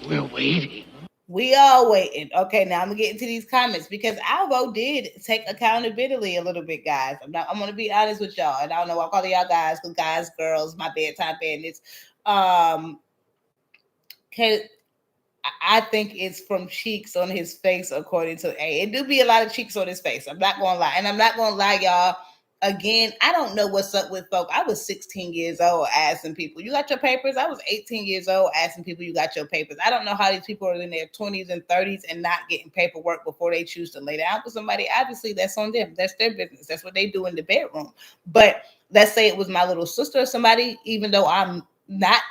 we're waiting. We are waiting. Okay, now I'm gonna get into these comments because Alvo did take accountability a little bit, guys. I'm gonna be honest with y'all, and I don't know why I'm calling y'all guys, because guys, girls, my bedtime bandits. I think it's from cheeks on his face, according to A. It do be a lot of cheeks on his face. I'm not gonna lie, and I'm not gonna lie, y'all. Again, I don't know what's up with folk. I was 16 years old asking people, you got your papers? I was 18 years old asking people, you got your papers? I don't know how these people are in their 20s and 30s and not getting paperwork before they choose to lay down with somebody. Obviously, that's on them. That's their business. That's what they do in the bedroom. But let's say it was my little sister or somebody, even though I'm not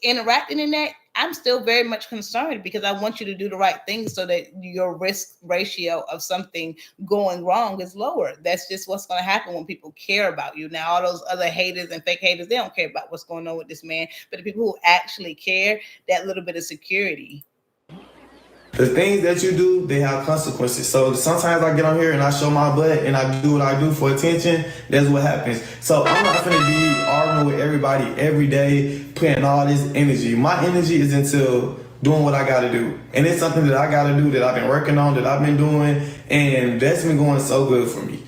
interacting in that, I'm still very much concerned, because I want you to do the right thing so that your risk ratio of something going wrong is lower. That's just what's going to happen when people care about you. Now, all those other haters and fake haters, they don't care about what's going on with this man. But the people who actually care, that little bit of security. The things that you do, they have consequences. So sometimes I get on here and I show my butt and I do what I do for attention. That's what happens. So I'm not going to be arguing with everybody every day, putting all this energy. My energy is into doing what I got to do. And it's something that I got to do, that I've been working on, that I've been doing. And that's been going so good for me.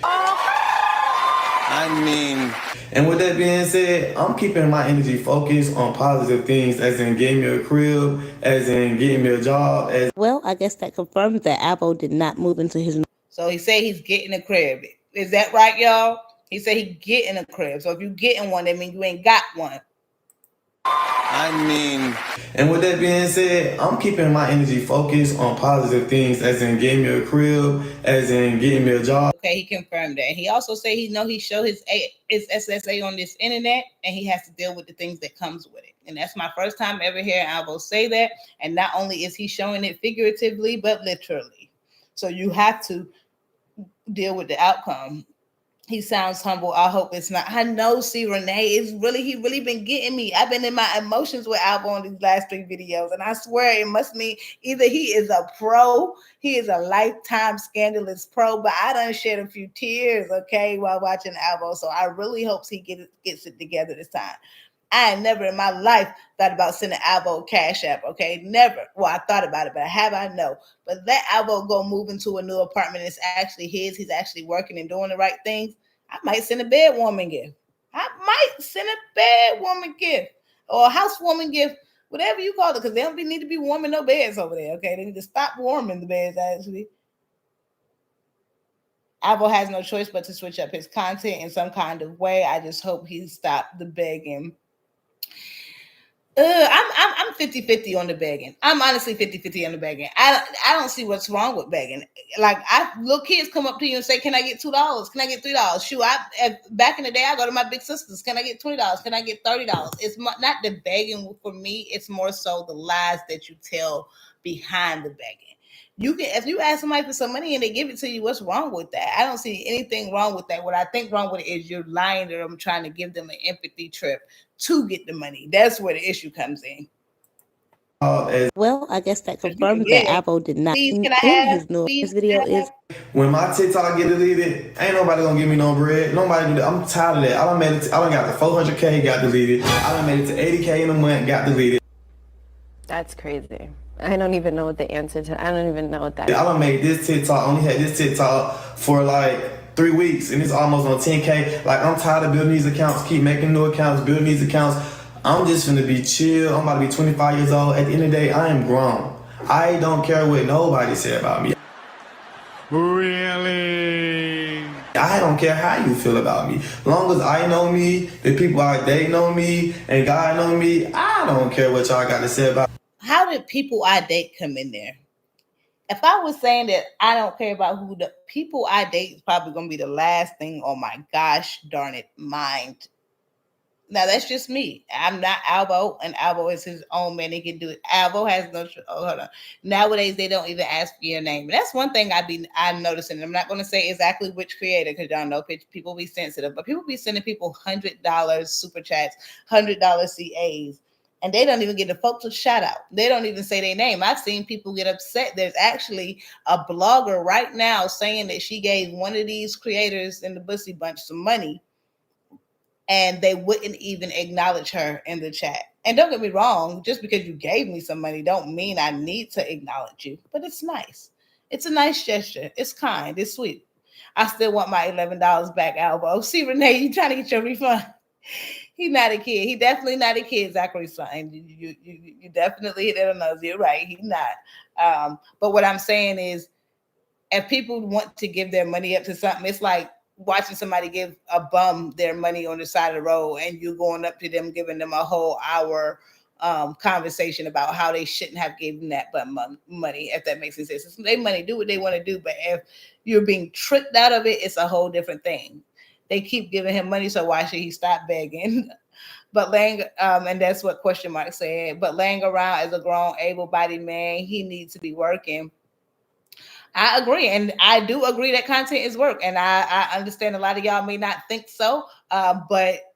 And with that being said, I'm keeping my energy focused on positive things, as in getting me a crib, as in getting me a job. Well, I guess that confirms that Alvo did not move into his... So he said he's getting a crib. Is that right, y'all? He said he's getting a crib. So if you're getting one, that means you ain't got one. And with that being said, I'm keeping my energy focused on positive things, as in getting me a crib, as in getting me a job. Okay, he confirmed that. He also said he showed his SSA on this internet, and he has to deal with the things that comes with it. And that's my first time ever hearing Alvo say that. And not only is he showing it figuratively, but literally. So you have to deal with the outcome. He sounds humble. I hope it's not. I know, see, Renee, he really been getting me. I've been in my emotions with Alvo on these last 3 videos. And I swear it must mean either he is a pro, he is a lifetime scandalous pro, but I done shed a few tears, okay, while watching Alvo. So I really hope he gets it together this time. I ain't never in my life thought about sending Alvo Cash App, okay? Never. Well, I thought about it, but have I know. But let Alvo go move into a new apartment. It's actually his. He's actually working and doing the right things. I might send a bed warming gift. Or a housewarming gift, whatever you call it, because they don't need to be warming no beds over there, okay? They need to stop warming the beds, actually. Alvo has no choice but to switch up his content in some kind of way. I just hope he stopped the begging. I'm 50-50 on the begging. I'm honestly 50-50 on the begging. I don't see what's wrong with begging. Like, little kids come up to you and say, "Can I get $2? Can I get $3?" Shoot, back in the day, I go to my big sisters. "Can I get $20? Can I get $30?" It's not the begging for me. It's more so the lies that you tell behind the begging. If you ask somebody for some money and they give it to you, what's wrong with that? I don't see anything wrong with that. What I think wrong with it is you're lying to them, trying to give them an empathy trip to get the money. That's where the issue comes in. Well, I guess that confirms that Alvo did not end his newest video is when my TikTok get deleted, ain't nobody gonna give me no bread. Nobody do that. I'm tired of that. I done got the 400K, got deleted. I done made it to 80K in a month, got deleted. That's crazy. I don't even know what the answer to. I don't even know what that is. I done made this TikTok, only had this TikTok for like 3 weeks, and it's almost on 10K. Like, I'm tired of building these accounts, keep making new accounts, building these accounts. I'm just gonna be chill. I'm about to be 25 years old. At the end of the day, I am grown. I don't care what nobody said about me. Really? I don't care how you feel about me. As long as I know me, the people I date know me, and God know me, I don't care what y'all got to say about me. How did people I date come in there? If I was saying that I don't care about who the people I date is probably going to be the last thing on my gosh darn it mind. Now, that's just me. I'm not Alvo, and Alvo is his own man. He can do it. Alvo has no... hold on. Nowadays, they don't even ask for your name. That's one thing I'm noticing. I'm not going to say exactly which creator, because y'all know people be sensitive, but people be sending people $100 super chats, $100 CAs, and they don't even get the folks a shout out. They don't even say their name. I've seen people get upset. There's actually a blogger right now saying that she gave one of these creators in the Bussy Bunch some money, and they wouldn't even acknowledge her in the chat. And don't get me wrong, just because you gave me some money don't mean I need to acknowledge you, but it's nice. It's a nice gesture. It's kind. It's sweet. I still want my $11 back, Alvo. See, Renee, you trying to get your refund? He's not a kid. He definitely not a kid, Zachary's son. You definitely hit it on those. You're right. He's not. But what I'm saying is, if people want to give their money up to something, it's like watching somebody give a bum their money on the side of the road, and you going up to them, giving them a whole hour conversation about how they shouldn't have given that bum money, if that makes sense. It's their money, do what they want to do. But if you're being tricked out of it, it's a whole different thing. They keep giving him money, so why should he stop begging? But laying, and that's what question mark said, but laying around as a grown, able-bodied man, he needs to be working. I agree. And I do agree that content is work. And I understand a lot of y'all may not think so, but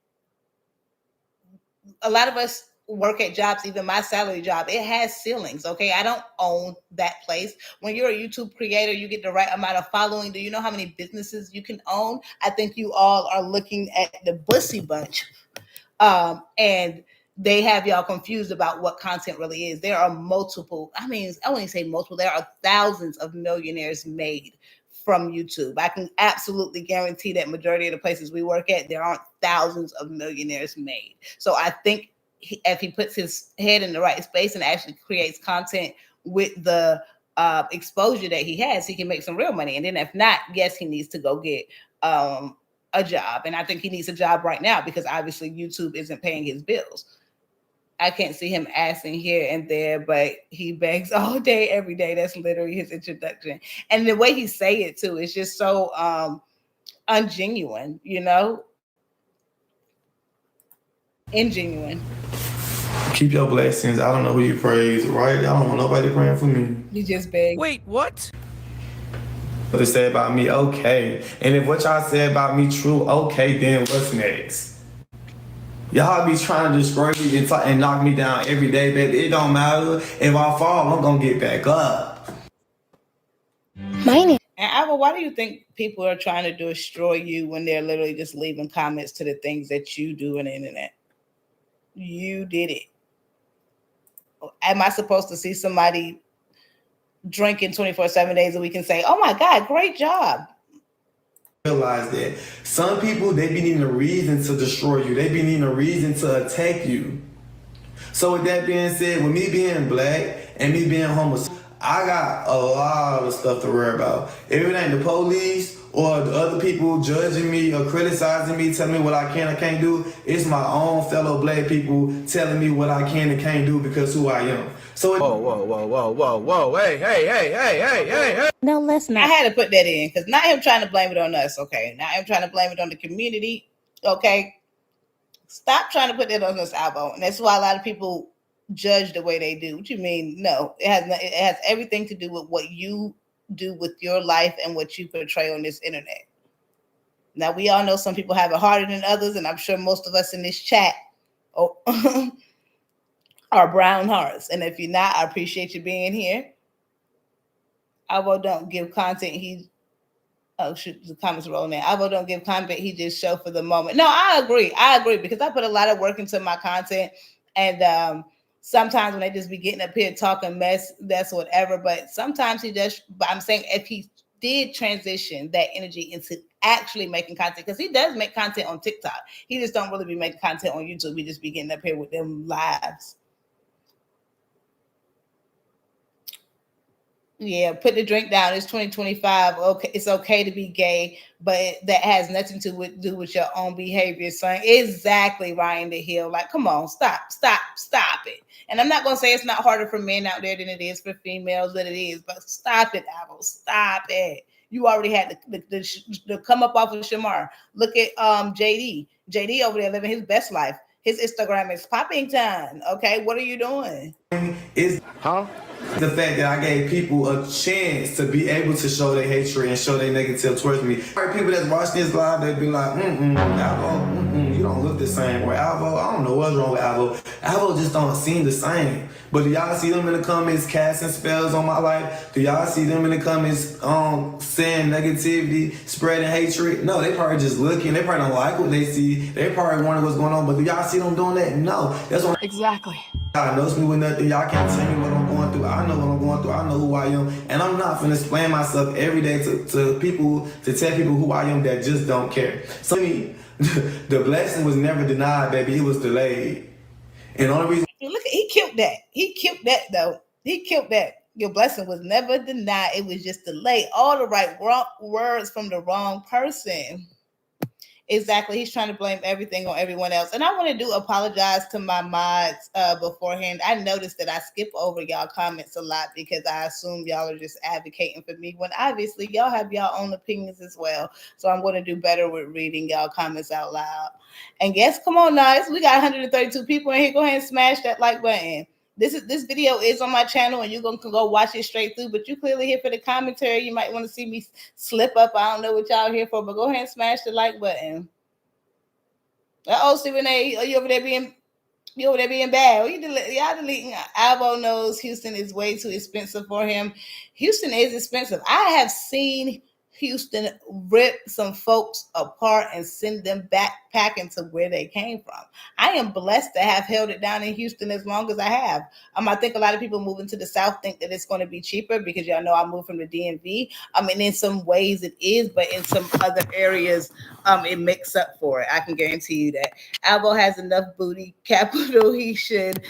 a lot of us work at jobs, even my salary job, it has ceilings. Okay. I don't own that place. When you're a YouTube creator, you get the right amount of following. Do you know how many businesses you can own? I think you all are looking at the Bussy Bunch. And they have y'all confused about what content really is. There are multiple, I wouldn't say multiple, there are thousands of millionaires made from YouTube. I can absolutely guarantee that majority of the places we work at, there aren't thousands of millionaires made. So I think if he puts his head in the right space and actually creates content with the exposure that he has, he can make some real money. And then if not, yes, he needs to go get a job. And I think he needs a job right now, because obviously YouTube isn't paying his bills. I can't see him asking here and there, but he begs all day, every day. That's literally his introduction. And the way he say it too, is just so ungenuine, you know? Ingenuine. Keep your blessings. I don't know who you praise, right? I don't want nobody praying for me. You just beg. Wait, what? What they say about me, okay. And if what y'all say about me true, okay, then what's next? Y'all be trying to destroy me and knock me down every day, baby. It don't matter. If I fall, I'm gonna get back up. And Alva, why do you think people are trying to destroy you when they're literally just leaving comments to the things that you do on the internet? You did it. Am I supposed to see somebody drinking 24/7 days a week and say, "Oh my God, great job"? Realize that some people, they be needing a reason to destroy you. They be needing a reason to attack you. So with that being said, with me being black and me being homeless, I got a lot of stuff to worry about. If it ain't the police or the other people judging me or criticizing me, telling me what I can or can't do. It's my own fellow black people telling me what I can and can't do because who I am. So whoa, hey. No, let's I not. had to put that in because not him trying to blame it on us, okay? Not him trying to blame it on the community, okay? Stop trying to put that on us, Alvo. And that's why a lot of people judge the way they do. What you mean? No, it has everything to do with what you do with your life and what you portray on this internet. Now, we all know some people have it harder than others, and I'm sure most of us in this chat are brown hearts. And if you're not, I appreciate you being here. Alvo don't give content. Oh, shoot, the comments are rolling in. Alvo don't give content. He just show for the moment. No, I agree because I put a lot of work into my content, and sometimes when they just be getting up here talking mess, that's whatever. But sometimes he just. But I'm saying if he did transition that energy into actually making content, because he does make content on TikTok. He just don't really be making content on YouTube. He just be getting up here with them lives. Yeah, put the drink down. It's 2025. Okay, it's okay to be gay, but that has nothing to do with your own behavior, son. Exactly, Ryan the Hill. Like, come on, stop it. And I'm not gonna say it's not harder for men out there than it is for females, but it is. But stop it, Alvo. Stop it. You already had the come up off of Shamar. Look at JD. JD over there living his best life. His Instagram is popping time. Okay, what are you doing? It's the fact that I gave people a chance to be able to show their hatred and show their negative towards me. People that's watching this live, they'd be like, Alvo, you don't look the same. Or Alvo, I don't know what's wrong with Alvo. Alvo just don't seem the same. But do y'all see them in the comments casting spells on my life? Do y'all see them in the comments saying negativity, spreading hatred? No, they probably just looking. They probably don't like what they see. They probably wonder what's going on. But do y'all see them doing that? No. That's what Exactly. Y'all knows me with nothing. Y'all can't tell me what I'm going through. I know what I'm going through. I know who I am. And I'm not finna explain myself every day to people, to tell people who I am that just don't care. So the blessing was never denied, baby. It was delayed. And the only reason... Look, he killed that. He killed that, though. He killed that. Your blessing was never denied. It was just delayed. All the wrong words from the wrong person. Exactly. He's trying to blame everything on everyone else. And I want to apologize to my mods beforehand. I noticed that I skip over y'all comments a lot because I assume y'all are just advocating for me when obviously y'all have y'all own opinions as well. So I'm going to do better with reading y'all comments out loud. And yes, come on, guys. We got 132 people in here. Go ahead and smash that like button. This video is on my channel and you're going to go watch it straight through, but you clearly here for the commentary. You might want to see me slip up. I don't know what y'all here for, but go ahead and smash the like button. Stephen A, are you over there being bad? Y'all deleting. Alvo knows Houston is way too expensive for him. Houston is expensive. I have seen Houston rip some folks apart and send them backpacking to where they came from. I am blessed to have held it down in Houston as long as I have. I think a lot of people moving to the South think that it's going to be cheaper because y'all know I moved from the DMV. In some ways it is, but in some other areas, it makes up for it. I can guarantee you that. Alvo has enough booty capital. He should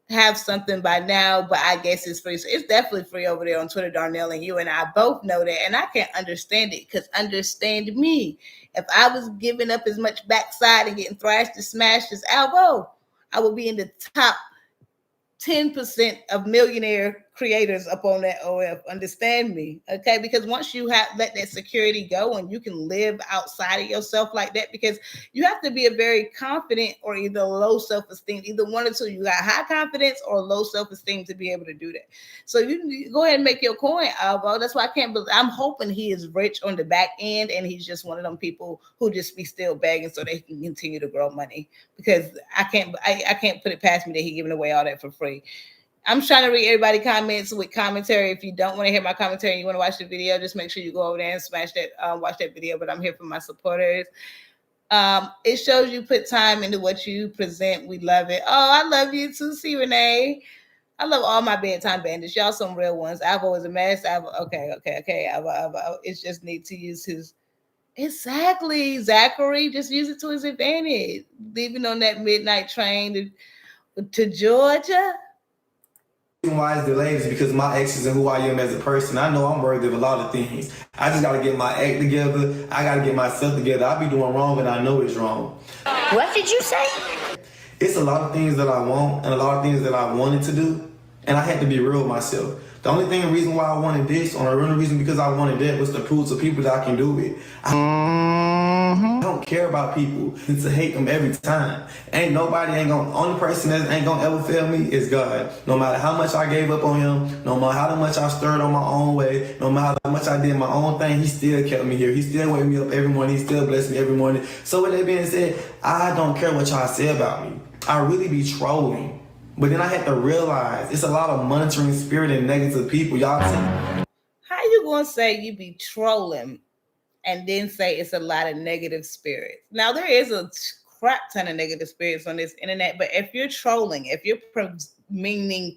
have something by now, but I guess it's free. So it's definitely free over there on Twitter, Darnell, and you and I both know that. And I can't understand it because understand me. If I was giving up as much backside and getting thrashed and smashed as Alvo, I would be in the top 10% of millionaire creators up on that OF. Understand me, okay? Because once you have let that security go and you can live outside of yourself like that, because you have to be a very confident or either low self-esteem, either one or two. You got high confidence or low self-esteem to be able to do that. So you go ahead and make your coin, Alvo. That's why I can't believe. I'm hoping he is rich on the back end and he's just one of them people who just be still begging so they can continue to grow money. Because I can't put it past me that he's giving away all that for free. I'm trying to read everybody's comments with commentary. If you don't want to hear my commentary and you want to watch the video, just make sure you go over there and smash that, watch that video. But I'm here for my supporters. It shows you put time into what you present. We love it. Oh, I love you too, C. Renee. I love all my bedtime bandits. Y'all some real ones. Alvo is a mess. Okay. Alvo. It's just need to use his. Exactly, Zachary. Just use it to his advantage. Leaving on that midnight train to Georgia. reason why it's delayed is because my exes and who I am as a person. I know I'm worthy of a lot of things. I just gotta get my act together. I gotta get myself together. I be doing wrong and I know it's wrong. What did you say? It's a lot of things that I want and a lot of things that I wanted to do, and I had to be real with myself. The only reason why I wanted this, or the real reason because I wanted that, was to prove to people that I can do it. I don't care about people and to hate them every time. Only person that ain't gonna ever fail me is God. No matter how much I gave up on him, no matter how much I stirred on my own way, no matter how much I did my own thing, he still kept me here. He still wake me up every morning. He still bless me every morning. So with that being said, I don't care what y'all say about me. I really be trolling. But then I had to realize it's a lot of monitoring spirit and negative people. Y'all see? How you gonna say you be trolling and then say it's a lot of negative spirits? Now there is a crap ton of negative spirits on this internet, but if you're trolling, if you're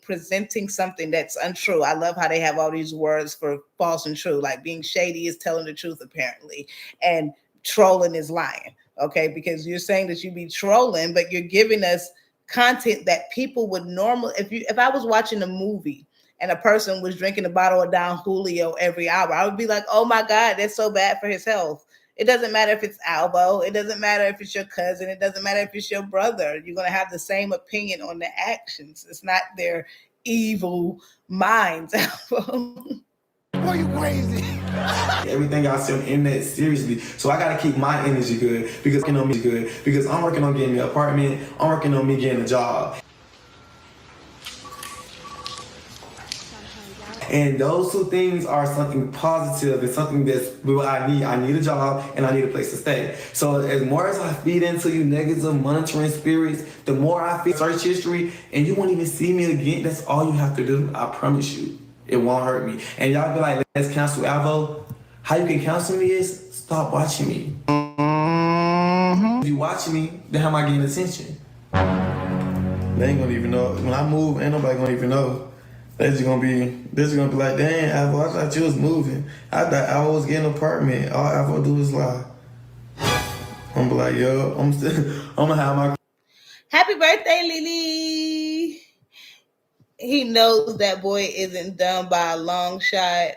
presenting something that's untrue, I love how they have all these words for false and true, like being shady is telling the truth apparently, and trolling is lying. Okay, because you're saying that you be trolling, but you're giving us content that people would normally, if I was watching a movie and a person was drinking a bottle of Don Julio every hour, I would be like, oh my God, that's so bad for his health. It doesn't matter if it's Alvo, it doesn't matter if it's your cousin, it doesn't matter if it's your brother. You're going to have the same opinion on the actions. It's not their evil minds. Boy, you crazy. Everything I see on the internet, seriously. So I gotta keep my energy good because I'm working on getting me an apartment. I'm working on me getting a job. And those two things are something positive. It's something that's what I need. I need a job and I need a place to stay. So as more as I feed into you negative monitoring spirits, the more I feed search history, and you won't even see me again. That's all you have to do. I promise you. It won't hurt me. And y'all be like, let's cancel Alvo. How you can cancel me is stop watching me. If you watching me, then how am I getting attention? They ain't gonna even know. When I move, ain't nobody gonna even know. They're just gonna be like, dang, Alvo, I thought you was moving. I thought Alvo was getting an apartment. All Alvo do is lie. I'm be like, yo, I'm gonna have my... Happy birthday, Lily. He knows that boy isn't done by a long shot.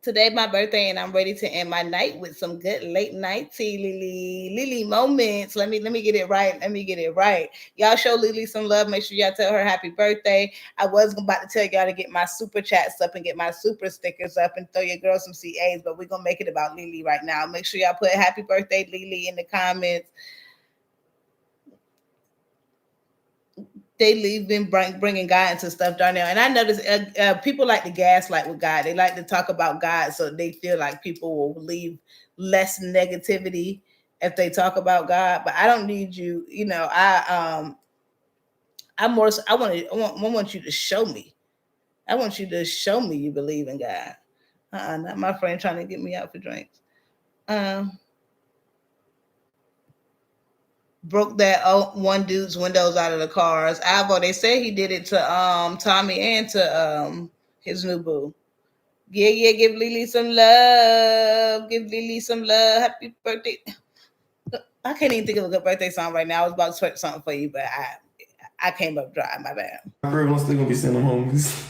Today my birthday, and I'm ready to end my night with some good late night tea, Lily moments. Let me get it right. Y'all show Lily some love. Make sure y'all tell her happy birthday. I was about to tell y'all to get my super chats up and get my super stickers up and throw your girl some CAs, but we're gonna make it about Lily right now. Make sure y'all put happy birthday, Lily, in the comments. They been bringing God into stuff down there. And I notice people like to gaslight with God. They like to talk about God so they feel like people will leave less negativity if they talk about God. But I don't need you. You know, I want you to show me. I want you to show me you believe in God. Not my friend trying to get me out for drinks. Broke that one dude's windows out of the cars. Alvo, they say he did it to Tommy and to his new boo. Yeah, give Lily some love. Happy birthday. I can't even think of a good birthday song right now. I was about to sweat something for you, but I came up dry. My bad. My girl still gonna be sending homies.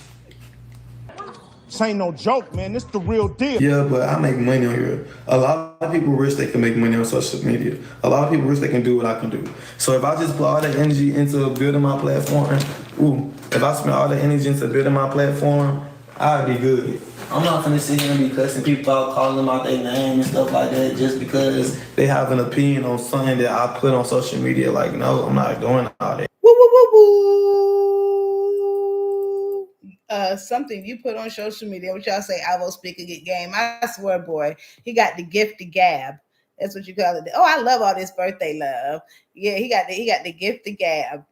This ain't no joke, man. This the real deal. Yeah, but I make money on here. A lot of people wish they can make money on social media. A lot of people wish they can do what I can do. So if I just put all that energy into building my platform, if I spend all that energy into building my platform, I'd be good. I'm not gonna sit here and be cussing people out, calling them out their name and stuff like that just because they have an opinion on something that I put on social media. Like, no, I'm not doing all that. Something you put on social media, what y'all say, Alvo speak a good game. I swear, boy, he got the gift of gab. That's what you call it. Oh, I love all this birthday love. Yeah, he got the gift of gab.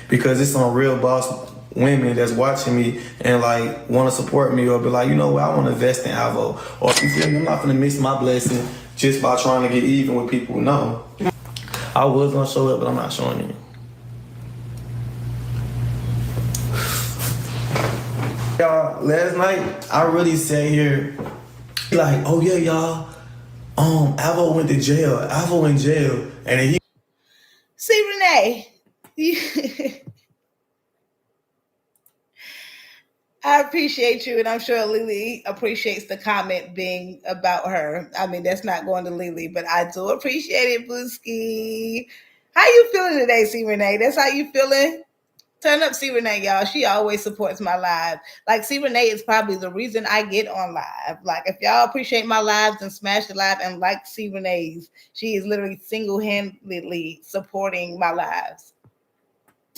Because it's some real boss women that's watching me and like want to support me or be like, you know what, I want to invest in Alvo. Or you feel me, I'm not gonna miss my blessing just by trying to get even with people. No. I was gonna show up, but I'm not showing it. Y'all, last night I really sat here like, oh yeah, y'all, Alvo went to jail. Alvo in jail, and then he. See, Renee, I appreciate you, and I'm sure Lily appreciates the comment being about her. I mean, that's not going to Lily, but I do appreciate it, Booski. How you feeling today, C. Renee? That's how you feeling? Turn up C. Renee, y'all. She always supports my live. Like, C. Renee is probably the reason I get on live. Like, if y'all appreciate my lives, then smash the live and like C. Renee's. She is literally single-handedly supporting my lives.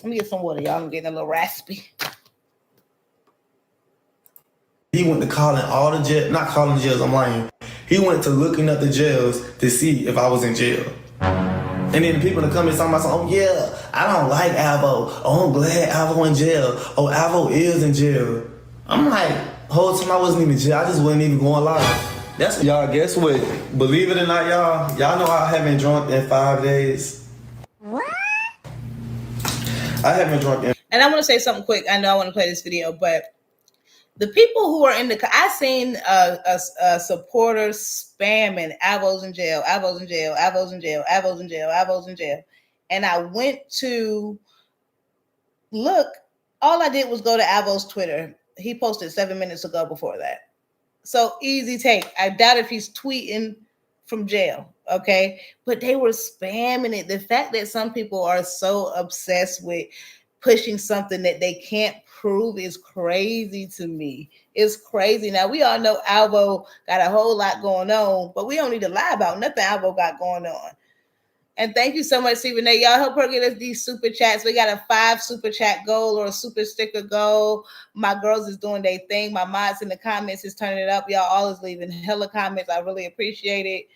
Let me get some water, y'all. I'm getting a little raspy. He went to calling all the jails, not calling jails, I'm lying. He went to looking up the jails to see if I was in jail. And then the people in the comments talking about, oh yeah, I don't like Alvo. Oh, I'm glad Alvo in jail. Oh, Alvo is in jail. I'm like, whole time I wasn't even in jail. I just wasn't even going live. That's y'all. Guess what? Believe it or not, y'all know I haven't drunk in 5 days. What? I haven't drunk in. And I want to say something quick. I know I want to play this video, but the people who are in the, I seen a supporter spamming Alvo's in jail, Alvo's in jail, Alvo's in jail, Alvo's in jail, Alvo's in jail. And I went to look, all I did was go to Alvo's Twitter. He posted 7 minutes ago before that. So easy take. I doubt if he's tweeting from jail, okay? But they were spamming it. The fact that some people are so obsessed with pushing something that they can't prove is crazy to me. It's crazy. Now, we all know Alvo got a whole lot going on, but we don't need to lie about nothing Alvo got going on. And thank you so much, Stephen A. Y'all help her get us these super chats. We got a 5 super chat goal or a super sticker goal. My girls is doing their thing. My mods in the comments is turning it up. Y'all all is leaving hella comments. I really appreciate it.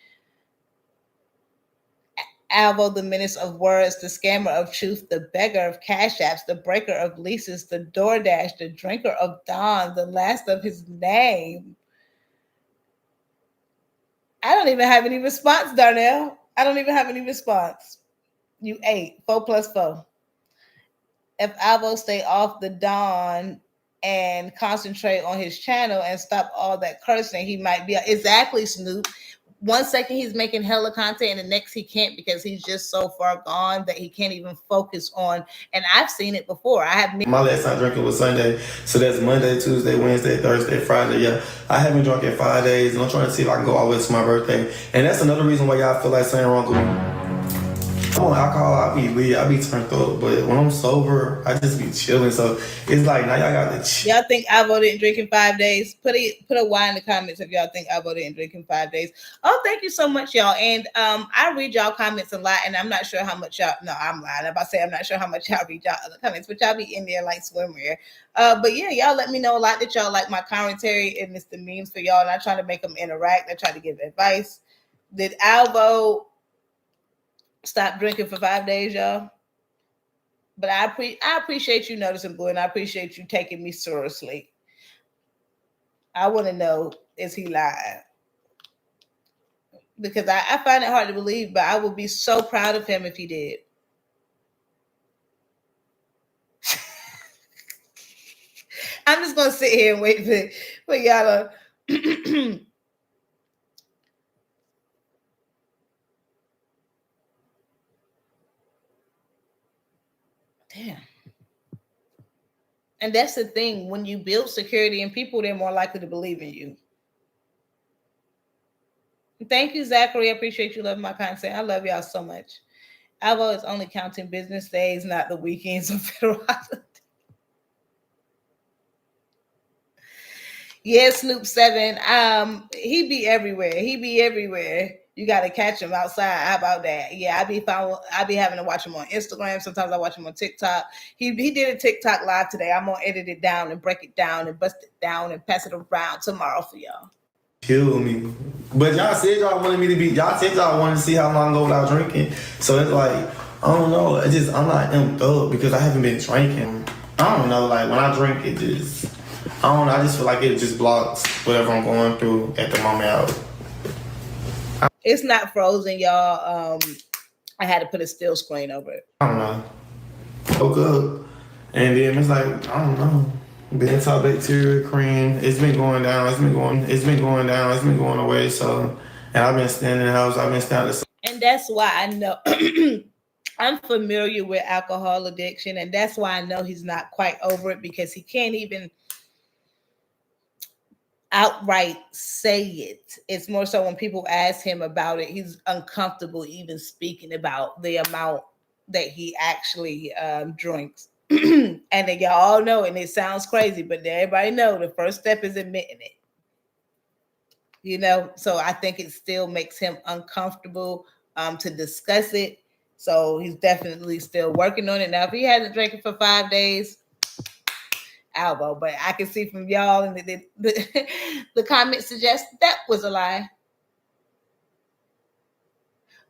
Alvo, the menace of words, the scammer of truth, the beggar of cash apps, the breaker of leases, the DoorDash, the drinker of dawn, the last of his name. I don't even have any response, Darnell. I don't even have any response. You 8, 4 plus 4. If Alvo stay off the dawn and concentrate on his channel and stop all that cursing, he might be exactly, Snoop. 1 second he's making hella content and the next he can't because he's just so far gone that he can't even focus on. And I've seen it before. My last time drinking was Sunday, so that's Monday, Tuesday, Wednesday, Thursday, Friday. Yeah, I haven't drunk in 5 days, and I'm trying to see if I can go all the way to my birthday. And that's another reason why y'all feel like something wrong with me. I'm on alcohol, I be lit, I be turned up, but when I'm sober, I just be chilling. So it's like now y'all got to chill. Y'all think Alvo didn't drink in 5 days? Put a Y in the comments if y'all think Alvo didn't drink in 5 days. Oh, thank you so much, y'all. And I read y'all comments a lot, and I'm not sure how much y'all. No, I'm lying. I'm about to say I'm not sure how much y'all read y'all other comments, but y'all be in there like swimwear. But yeah, y'all let me know a lot that y'all like my commentary, and it's the memes for y'all. And I try to make them interact. I try to give advice. Did Alvo stop drinking for 5 days, y'all? But I appreciate you noticing, Boo, and I appreciate you taking me seriously. I want to know, is he lying? Because I find it hard to believe, but I would be so proud of him if he did. I'm just going to sit here and wait for y'all to... Damn. And that's the thing. When you build security in people, they're more likely to believe in you. Thank you, Zachary. I appreciate you loving my content. I love y'all so much. Alvo is only counting business days, not the weekends or federal holidays. Yes, Snoop 7. He be everywhere. He be everywhere. You got to catch him outside. How about that? Yeah, I be having to watch him on Instagram. Sometimes I watch him on TikTok. He did a TikTok live today. I'm gonna edit it down and break it down and bust it down and pass it around tomorrow for y'all. Kill me. But y'all said y'all wanted me to be. Y'all said y'all wanted to see how long I go without drinking. So it's like I don't know. I'm not amped up because I haven't been drinking. I don't know. Like when I drink, it just. I don't know. I just feel like it just blocks whatever I'm going through at the moment out. It's not frozen, y'all. I had to put a still screen over it. I don't know. Woke up, and then it's like I don't know. Antibacterial cream. It's been going down. It's been going down. It's been going away. So, and I've been standing in the house. I've been standing. And that's why I know I'm familiar with alcohol addiction, and that's why I know he's not quite over it because he can't even. outright say it. It's more so when people ask him about it, he's uncomfortable even speaking about the amount that he actually drinks. And then y'all all know, and it sounds crazy, but everybody know the first step is admitting it. You know, so I think it still makes him uncomfortable to discuss it. So he's definitely still working on it. Now, if he hasn't drank for 5 days, Alvo, but I can see from y'all and the comments suggest that was a lie.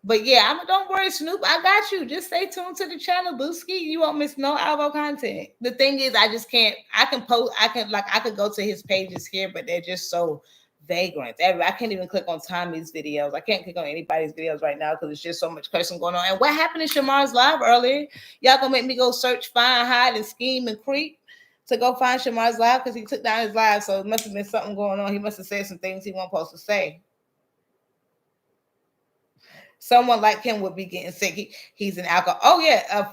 But yeah, don't worry, Snoop. I got you. Just stay tuned to the channel, Booski. You won't miss no Alvo content. The thing is, I just can't. I can post. I could go to his pages here, but they're just so vagrant. I can't even click on Tommy's videos. I can't click on anybody's videos right now because it's just so much cursing going on. And what happened in Shamar's live earlier? Y'all gonna make me go search, find, hide, and scheme and creep to go find Shamar's live because he took down his live. So it must have been something going on. He must have said some things he wasn't supposed to say. Someone like him would be getting sick. He's an alcohol. Oh yeah.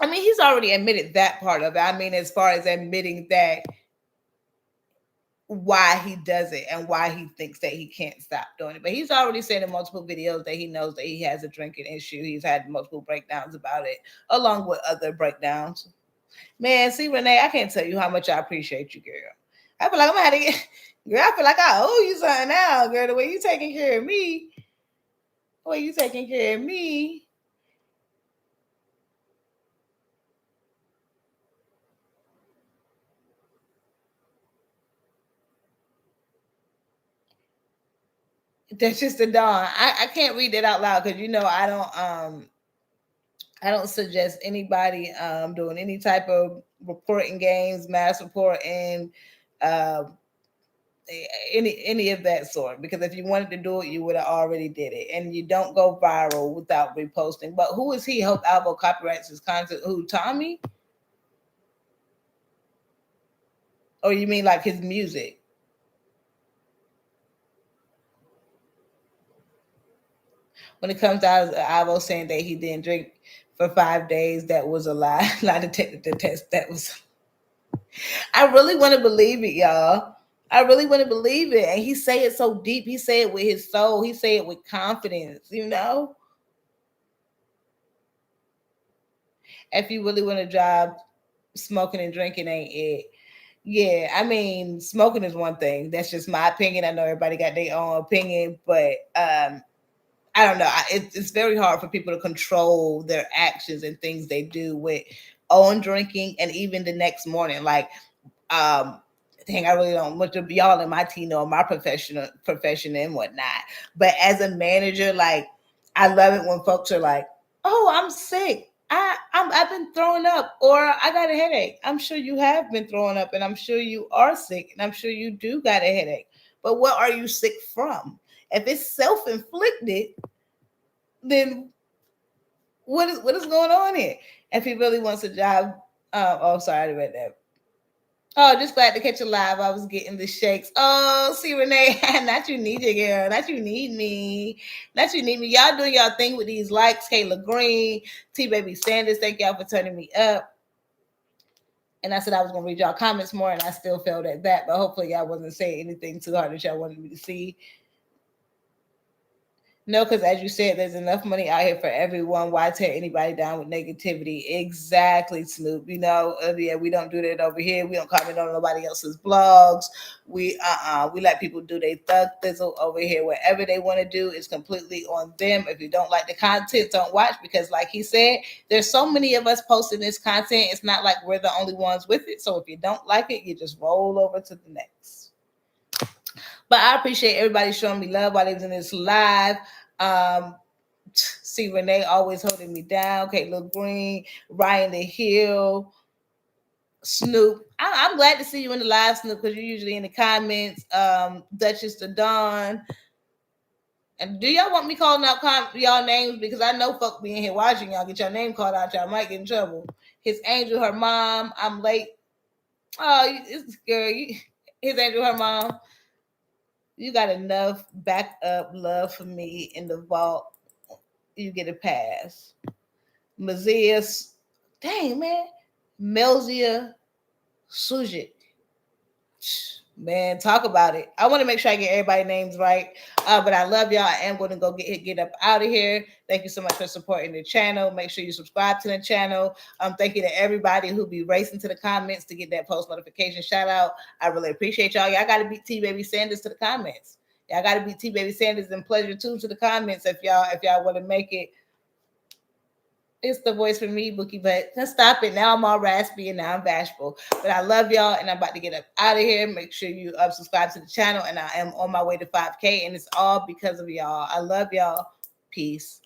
I mean, he's already admitted that part of it. I mean, as far as admitting that why he does it and why he thinks that he can't stop doing it. But he's already said in multiple videos that he knows that he has a drinking issue. He's had multiple breakdowns about it, along with other breakdowns. Man, see, Renee, I can't tell you how much I appreciate you, girl. I feel like I'm gonna have to get, girl, I feel like I owe you something now, girl. The way you taking care of me. Well, you taking care of me. That's just the dawn. I can't read that out loud because you know I don't suggest anybody doing any type of reporting games, mass reporting, any of that sort, because if you wanted to do it, you would have already did it, and you don't go viral without reposting. But who is he? Hope Alvo copyrights his content. Who, Tommy? Or you mean like his music? When it comes out of Alvo saying that he didn't drink for 5 days, that was a lie. Lie detected the test. That was. I really want to believe it, y'all. I really want to believe it. And he say it so deep. He say it with his soul. He say it with confidence, you know? If you really want a job, smoking and drinking ain't it. Yeah, I mean, smoking is one thing. That's just my opinion. I know everybody got their own opinion, but I don't know. It's very hard for people to control their actions and things they do with on drinking and even the next morning. Like, dang, I really don't much of y'all in my team know my profession and whatnot. But as a manager, like, I love it when folks are like, "Oh, I'm sick. I've been throwing up, or I got a headache." I'm sure you have been throwing up, and I'm sure you are sick, and I'm sure you do got a headache. But what are you sick from? If it's self-inflicted, then what is going on here? If he really wants a job, oh, sorry, I read that. Oh, just glad to catch you live. I was getting the shakes. Oh, see, Renee, not you need you, girl. Not you need me. Not you need me. Y'all doing y'all thing with these likes. Kayla Green, T Baby Sanders, thank y'all for turning me up. And I said I was going to read y'all comments more, and I still failed at that. But hopefully y'all wasn't saying anything too hard that y'all wanted me to see. No, because as you said, there's enough money out here for everyone. Why tear anybody down with negativity? Exactly, Snoop. You know, yeah, we don't do that over here. We don't comment on nobody else's blogs. We let people do their thug thizzle over here. Whatever they want to do is completely on them. If you don't like the content, don't watch, because like he said, there's so many of us posting this content. It's not like we're the only ones with it. So if you don't like it, you just roll over to the next. But I appreciate everybody showing me love while they was in this live. See, Renee always holding me down. Kayla Green, Ryan the Hill, Snoop. I'm glad to see you in the live, Snoop, because you're usually in the comments. Duchess the Dawn. And do y'all want me calling out y'all names? Because I know folk be in here watching y'all get your name called out. Y'all might get in trouble. His Angel, her mom. I'm late. Oh, it's girl. His Angel, her mom. You got enough backup love for me in the vault. You get a pass. Mazias, dang man, Melzia Sujit. Man, talk about it. I want to make sure I get everybody's names right. But I love y'all. I am going to go get up out of here. Thank you so much for supporting the channel. Make sure you subscribe to the channel. Thank you to everybody who be racing to the comments to get that post notification shout out. I really appreciate y'all. Y'all got to beat T Baby Sanders to the comments. Y'all got to beat T Baby Sanders and Pleasure too to the comments if y'all want to make it. It's the voice for me, Bookie, but let's stop it. Now I'm all raspy and now I'm bashful. But I love y'all and I'm about to get up out of here. Make sure you subscribe to the channel and I am on my way to 5K and it's all because of y'all. I love y'all. Peace.